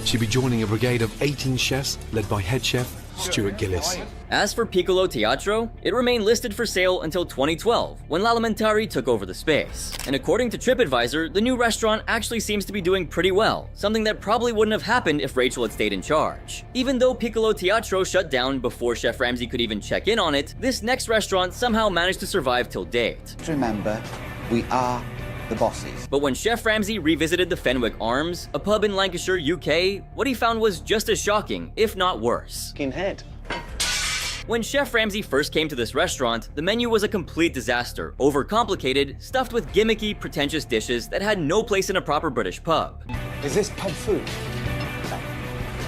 She'll be joining a brigade of 18 chefs led by head chef Stuart Gillis. As for Piccolo Teatro, it remained listed for sale until 2012, when L'Alimentari took over the space. And according to TripAdvisor, the new restaurant actually seems to be doing pretty well, something that probably wouldn't have happened if Rachel had stayed in charge. Even though Piccolo Teatro shut down before Chef Ramsay could even check in on it, this next restaurant somehow managed to survive till date. Remember, we are the bosses. But when Chef Ramsay revisited the Fenwick Arms, a pub in Lancashire, UK, what he found was just as shocking, if not worse. Head. When Chef Ramsay first came to this restaurant, the menu was a complete disaster, overcomplicated, stuffed with gimmicky, pretentious dishes that had no place in a proper British pub. Is this pub food?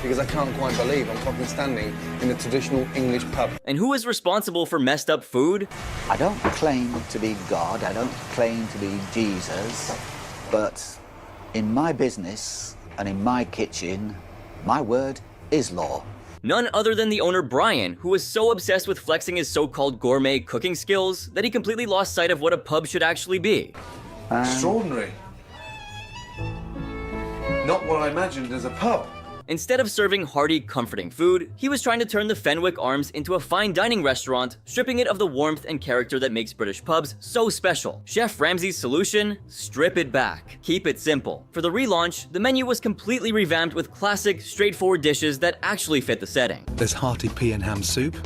Because I can't quite believe I'm fucking standing in a traditional English pub. And who is responsible for messed up food? I don't claim to be God, I don't claim to be Jesus, but in my business and in my kitchen, my word is law. None other than the owner Brian, who was so obsessed with flexing his so-called gourmet cooking skills that he completely lost sight of what a pub should actually be. Extraordinary. Not what I imagined as a pub. Instead of serving hearty, comforting food, he was trying to turn the Fenwick Arms into a fine dining restaurant, stripping it of the warmth and character that makes British pubs so special. Chef Ramsay's solution? Strip it back. Keep it simple. For the relaunch, the menu was completely revamped with classic, straightforward dishes that actually fit the setting. There's hearty pea and ham soup,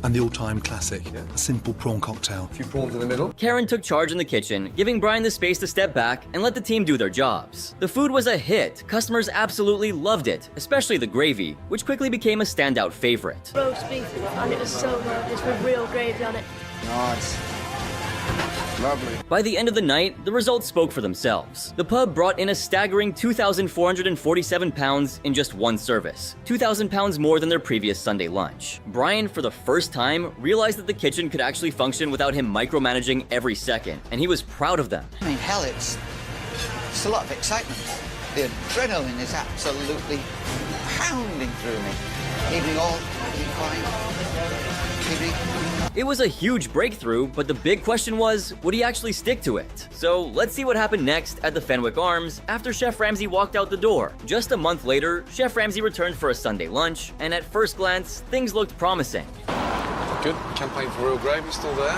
and the all-time classic, a simple prawn cocktail. A few prawns in the middle. Karen took charge in the kitchen, giving Brian the space to step back and let the team do their jobs. The food was a hit. Customers absolutely loved it, especially the gravy, which quickly became a standout favorite. Roast beef, and it was so good. It's with real gravy on it. Nice. Lovely. By the end of the night, the results spoke for themselves. The pub brought in a staggering £2,447 in just one service, £2,000 more than their previous Sunday lunch. Brian, for the first time, realized that the kitchen could actually function without him micromanaging every second, and he was proud of them. I mean, hell, it's a lot of excitement. The adrenaline is absolutely pounding through me. Keeping fine. It was a huge breakthrough, but the big question was, would he actually stick to it? So let's see what happened next at the Fenwick Arms after Chef Ramsay walked out the door. Just a month later, Chef Ramsay returned for a Sunday lunch, and at first glance, things looked promising. Good. Champagne for real gravy still there.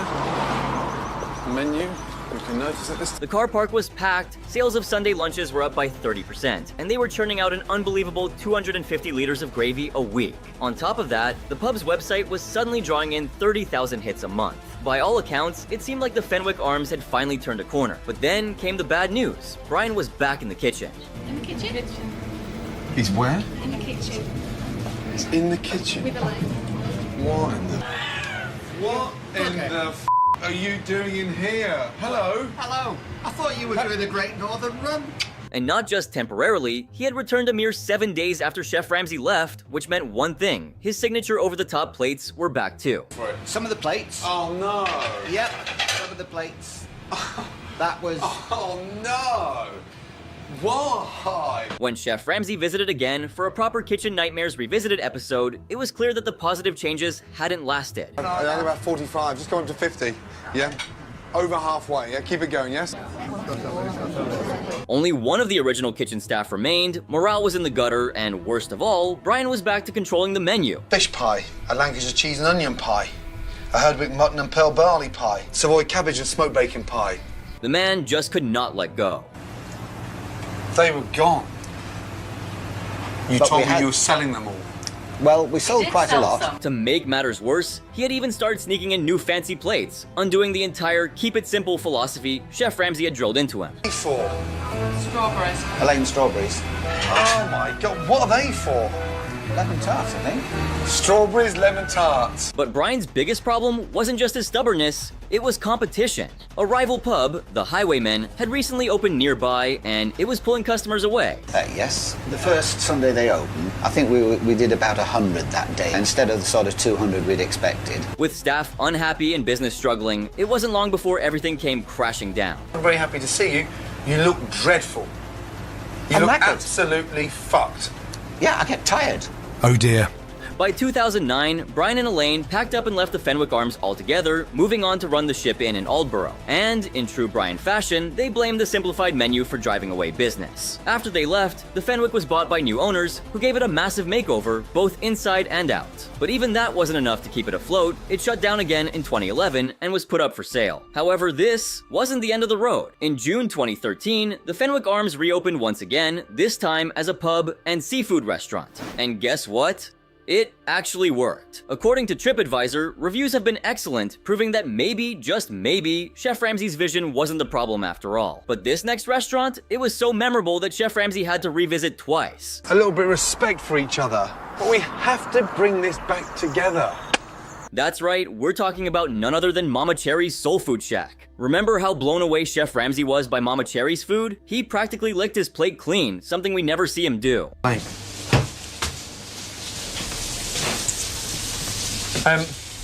Menu. You can notice that this... The car park was packed, sales of Sunday lunches were up by 30%, and they were churning out an unbelievable 250 liters of gravy a week. On top of that, the pub's website was suddenly drawing in 30,000 hits a month. By all accounts, it seemed like the Fenwick Arms had finally turned a corner. But then came the bad news. Brian was back in the kitchen. In the kitchen? He's where? In the kitchen. He's in the kitchen? With a light. What in the... What in the are you doing in here? Hello? Hello. I thought you were doing the Great Northern Run. And not just temporarily, he had returned a mere 7 days after Chef Ramsay left, which meant one thing. His signature over-the-top plates were back too. Some of the plates. Oh no. Yep, some of the plates. That was... Oh no. Why? When Chef Ramsay visited again for a proper Kitchen Nightmares Revisited episode, it was clear that the positive changes hadn't lasted. Only about 45, just go up to 50, yeah? Over halfway, yeah? Keep it going, yes? Only one of the original kitchen staff remained, morale was in the gutter, and worst of all, Brian was back to controlling the menu. Fish pie, a Lancashire cheese and onion pie, a Herdwick mutton and pearl barley pie, Savoy cabbage and smoked bacon pie. The man just could not let go. They were gone. You But told we me had- you were selling them all. Well, we sold quite a lot. To make matters worse, he had even started sneaking in new fancy plates, undoing the entire keep it simple philosophy Chef Ramsay had drilled into him. What are they for? Strawberries. Elaine strawberries. Oh my God, what are they for? Lemon tarts, I think. Strawberries, lemon tarts. But Brian's biggest problem wasn't just his stubbornness, it was competition. A rival pub, the Highwaymen, had recently opened nearby, and it was pulling customers away. Yes. The first Sunday they opened, I think we did about 100 that day, instead of the sort of 200 we'd expected. With staff unhappy and business struggling, it wasn't long before everything came crashing down. I'm very happy to see you. You look dreadful. You look absolutely fucked. Yeah, I get tired. Oh dear. By 2009, Brian and Elaine packed up and left the Fenwick Arms altogether, moving on to run the Ship Inn in Aldborough. And, in true Brian fashion, they blamed the simplified menu for driving away business. After they left, the Fenwick was bought by new owners, who gave it a massive makeover, both inside and out. But even that wasn't enough to keep it afloat. It shut down again in 2011 and was put up for sale. However, this wasn't the end of the road. In June 2013, the Fenwick Arms reopened once again, this time as a pub and seafood restaurant. And guess what? It actually worked. According to TripAdvisor, reviews have been excellent, proving that maybe, just maybe, Chef Ramsay's vision wasn't the problem after all. But this next restaurant, it was so memorable that Chef Ramsay had to revisit twice. A little bit of respect for each other. But we have to bring this back together. That's right, we're talking about none other than Mama Cherry's Soul Food Shack. Remember how blown away Chef Ramsay was by Mama Cherry's food? He practically licked his plate clean, something we never see him do.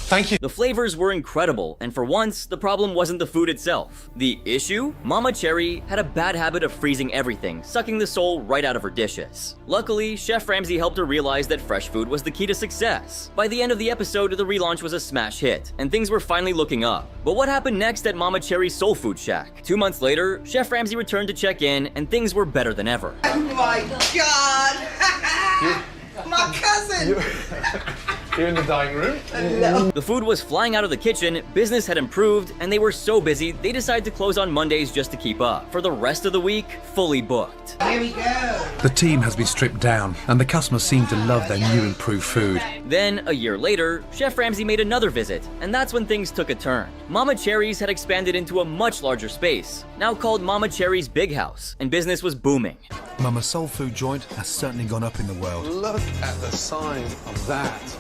Thank you. The flavors were incredible, and for once, the problem wasn't the food itself. The issue? Mama Cherry had a bad habit of freezing everything, sucking the soul right out of her dishes. Luckily, Chef Ramsay helped her realize that fresh food was the key to success. By the end of the episode, the relaunch was a smash hit, and things were finally looking up. But what happened next at Mama Cherry's Soul Food Shack? 2 months later, Chef Ramsay returned to check in, and things were better than ever. Oh my God! My cousin! You're in the dining room? The food was flying out of the kitchen, business had improved, and they were so busy, they decided to close on Mondays just to keep up. For the rest of the week, fully booked. Here we go. The team has been stripped down, and the customers seem to love their new improved food. Then, a year later, Chef Ramsay made another visit, and that's when things took a turn. Mama Cherry's had expanded into a much larger space, now called Mama Cherry's Big House, and business was booming. Mama's soul food joint has certainly gone up in the world. Look at the size of that.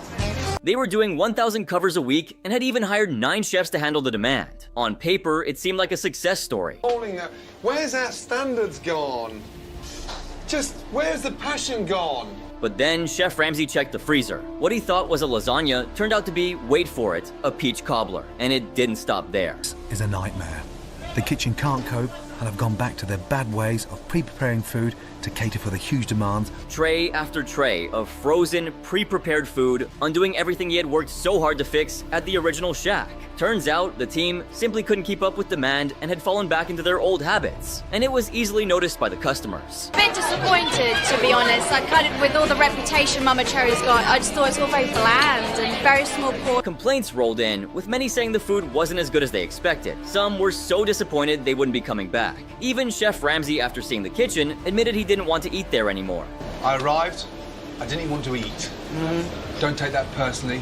They were doing 1,000 covers a week and had even hired 9 chefs to handle the demand. On paper, it seemed like a success story. Where's our standards gone? Just, where's the passion gone? But then Chef Ramsay checked the freezer. What he thought was a lasagna turned out to be, wait for it, a peach cobbler. And it didn't stop there. This is a nightmare. The kitchen can't cope and have gone back to their bad ways of pre-preparing food to cater for the huge demands. Tray after tray of frozen, pre-prepared food, undoing everything he had worked so hard to fix at the original shack. Turns out, the team simply couldn't keep up with demand and had fallen back into their old habits, and it was easily noticed by the customers. A bit disappointed, to be honest. Like, kind of with all the reputation Mama Cherry's got, I just thought it's all very bland and very small portion. Complaints rolled in, with many saying the food wasn't as good as they expected. Some were so disappointed they wouldn't be coming back. Even Chef Ramsay, after seeing the kitchen, admitted he didn't want to eat there anymore. I arrived, I didn't even want to eat. Don't take that personally.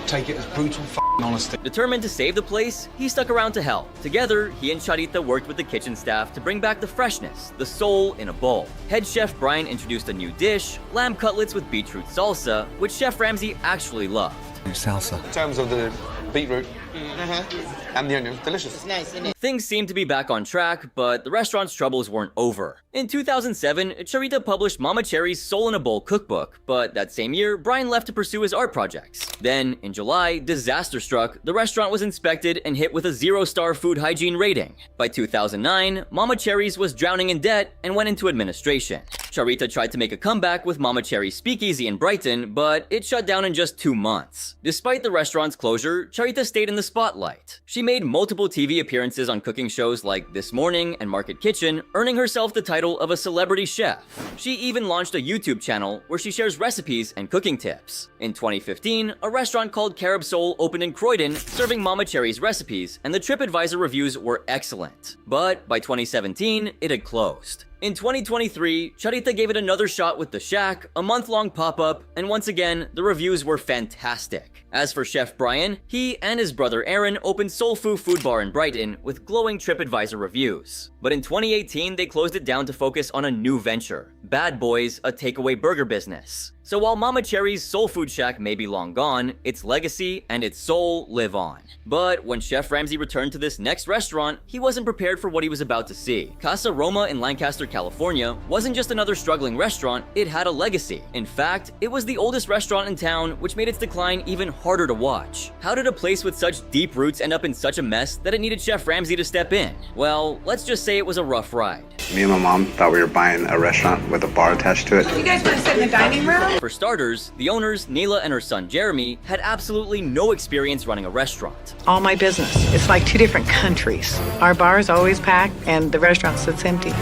Take it as brutal honesty. Determined to save the place, he stuck around to help. Together, he and Charita worked with the kitchen staff to bring back the freshness, the soul in a bowl. Head chef Brian introduced a new dish, lamb cutlets with beetroot salsa, which Chef Ramsay actually loved. Salsa. In terms of the beetroot and the onion, delicious. It's nice, isn't it? Things seemed to be back on track, but the restaurant's troubles weren't over. In 2007, Charita published Mama Cherry's Soul in a Bowl cookbook, but that same year, Brian left to pursue his art projects. Then, in July, disaster struck. The restaurant was inspected and hit with a 0-star food hygiene rating. By 2009, Mama Cherry's was drowning in debt and went into administration. Charita tried to make a comeback with Mama Cherry's Speakeasy in Brighton, but it shut down in just 2 months. Despite the restaurant's closure, Charita stayed in the spotlight. She made multiple TV appearances on cooking shows like This Morning and Market Kitchen, earning herself the title of a celebrity chef. She even launched a YouTube channel where she shares recipes and cooking tips. In 2015, a restaurant called Carib Soul opened in Croydon, serving Mama Cherry's recipes, and the TripAdvisor reviews were excellent. But by 2017, it had closed. In 2023, Charita gave it another shot with The Shack, a month-long pop-up, and once again, the reviews were fantastic. As for Chef Brian, he and his brother Aaron opened Soul Food Bar in Brighton with glowing TripAdvisor reviews. But in 2018, they closed it down to focus on a new venture, Bad Boys, a takeaway burger business. So while Mama Cherry's Soul Food Shack may be long gone, its legacy and its soul live on. But when Chef Ramsay returned to this next restaurant, he wasn't prepared for what he was about to see. Casa Roma in Lancaster, California wasn't just another struggling restaurant, it had a legacy. In fact, it was the oldest restaurant in town, which made its decline even harder to watch. How did a place with such deep roots end up in such a mess that it needed Chef Ramsay to step in? Well, let's just say it was a rough ride. Me and my mom thought we were buying a restaurant with a bar attached to it. You guys want to sit in the dining room? For starters, the owners, Neela and her son Jeremy, had absolutely no experience running a restaurant. All my business. It's like 2 different countries. Our bar is always packed and the restaurant sits empty.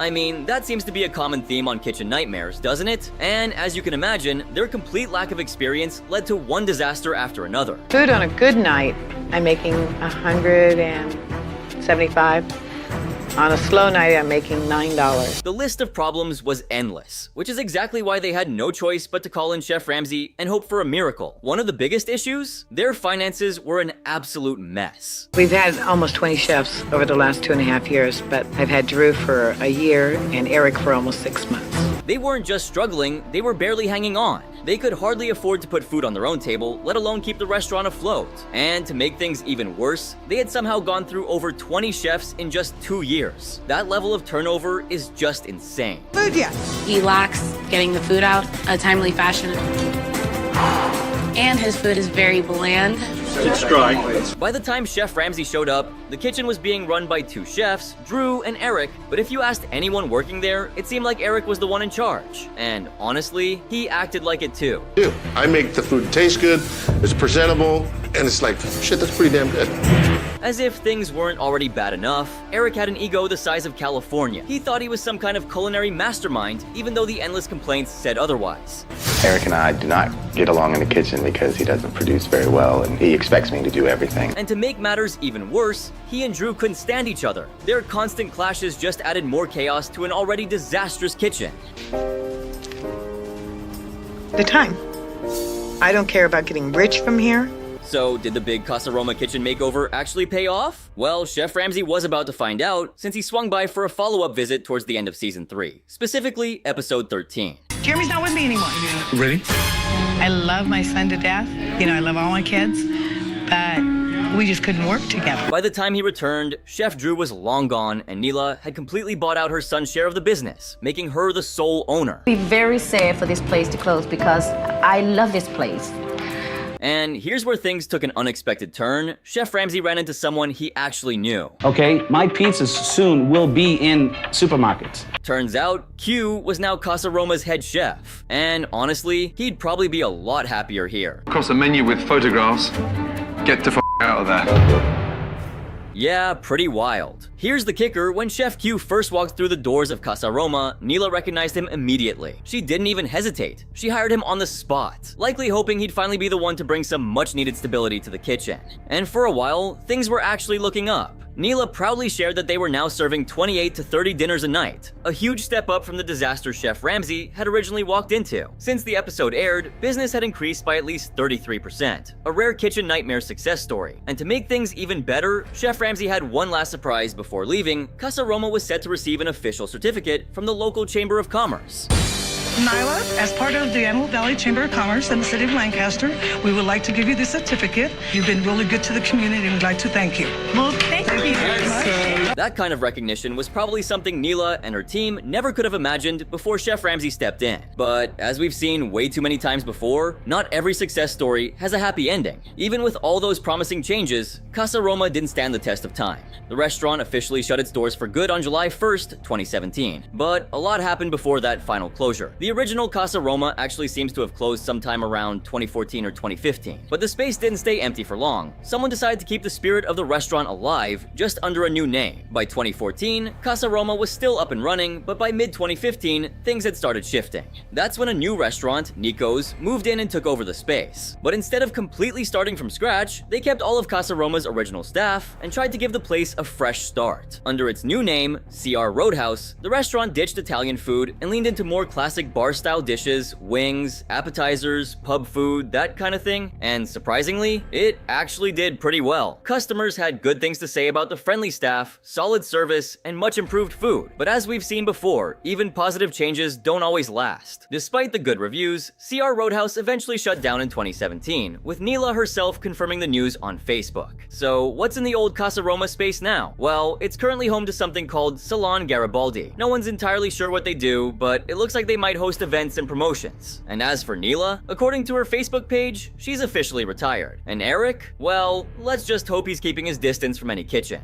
I mean, that seems to be a common theme on Kitchen Nightmares, doesn't it? And as you can imagine, their complete lack of experience led to one disaster after another. Food on a good night, I'm making $175. On a slow night, I'm making $9. The list of problems was endless, which is exactly why they had no choice but to call in Chef Ramsay and hope for a miracle. One of the biggest issues? Their finances were an absolute mess. We've had almost 20 chefs over the last 2.5 years, but I've had Drew for a year and Eric for almost 6 months. They weren't just struggling, they were barely hanging on. They could hardly afford to put food on their own table, let alone keep the restaurant afloat. And to make things even worse, they had somehow gone through over 20 chefs in just 2 years. That level of turnover is just insane. Food yet? He lacks getting the food out in a timely fashion. And his food is very bland. It's dry. By the time Chef Ramsay showed up, the kitchen was being run by 2 chefs, Drew and Eric, but if you asked anyone working there, it seemed like Eric was the one in charge. And honestly, he acted like it too. I make the food taste good, it's presentable, and it's like, shit, that's pretty damn good. As if things weren't already bad enough, Eric had an ego the size of California. He thought he was some kind of culinary mastermind, even though the endless complaints said otherwise. Eric and I do not get along in the kitchen because he doesn't produce very well and he expects me to do everything. And to make matters even worse, he and Drew couldn't stand each other. Their constant clashes just added more chaos to an already disastrous kitchen. The time. I don't care about getting rich from here. So, did the big Casa Roma kitchen makeover actually pay off? Well, Chef Ramsay was about to find out, since he swung by for a follow-up visit towards the end of Season 3, specifically Episode 13. Jeremy's not with me anymore. Really? I love my son to death. You know, I love all my kids, but we just couldn't work together. By the time he returned, Chef Drew was long gone, and Neela had completely bought out her son's share of the business, making her the sole owner. It'd be very sad for this place to close because I love this place. And here's where things took an unexpected turn. Chef Ramsay ran into someone he actually knew. Okay, my pizzas soon will be in supermarkets. Turns out, Q was now Casa Roma's head chef. And honestly, he'd probably be a lot happier here. Across a menu with photographs. Get the out of there. Yeah, pretty wild. Here's the kicker: when Chef Q first walked through the doors of Casa Roma, Nila recognized him immediately. She didn't even hesitate. She hired him on the spot, likely hoping he'd finally be the one to bring some much-needed stability to the kitchen. And for a while, things were actually looking up. Nila proudly shared that they were now serving 28 to 30 dinners a night, a huge step up from the disaster Chef Ramsay had originally walked into. Since the episode aired, business had increased by at least 33%, a rare kitchen nightmare success story. And to make things even better, Chef Ramsay had one last surprise before leaving. Casa Roma was set to receive an official certificate from the local Chamber of Commerce. Nyla, as part of the Antelope Valley Chamber of Commerce in the city of Lancaster, we would like to give you this certificate. You've been really good to the community and we'd like to thank you. Well, thank you very much. That kind of recognition was probably something Nila and her team never could have imagined before Chef Ramsay stepped in. But as we've seen way too many times before, not every success story has a happy ending. Even with all those promising changes, Casa Roma didn't stand the test of time. The restaurant officially shut its doors for good on July 1st, 2017. But a lot happened before that final closure. The original Casa Roma actually seems to have closed sometime around 2014 or 2015. But the space didn't stay empty for long. Someone decided to keep the spirit of the restaurant alive just under a new name. By 2014, Casa Roma was still up and running, but by mid-2015, things had started shifting. That's when a new restaurant, Nico's, moved in and took over the space. But instead of completely starting from scratch, they kept all of Casa Roma's original staff and tried to give the place a fresh start. Under its new name, CR Roadhouse, the restaurant ditched Italian food and leaned into more classic bar-style dishes, wings, appetizers, pub food, that kind of thing. And surprisingly, it actually did pretty well. Customers had good things to say about the friendly staff, solid service, and much improved food. But as we've seen before, even positive changes don't always last. Despite the good reviews, CR Roadhouse eventually shut down in 2017, with Nila herself confirming the news on Facebook. So what's in the old Casa Roma space now? Well, it's currently home to something called Salon Garibaldi. No one's entirely sure what they do, but it looks like they might host events and promotions. And as for Nila, according to her Facebook page, she's officially retired. And Eric? Well, let's just hope he's keeping his distance from any kitchen.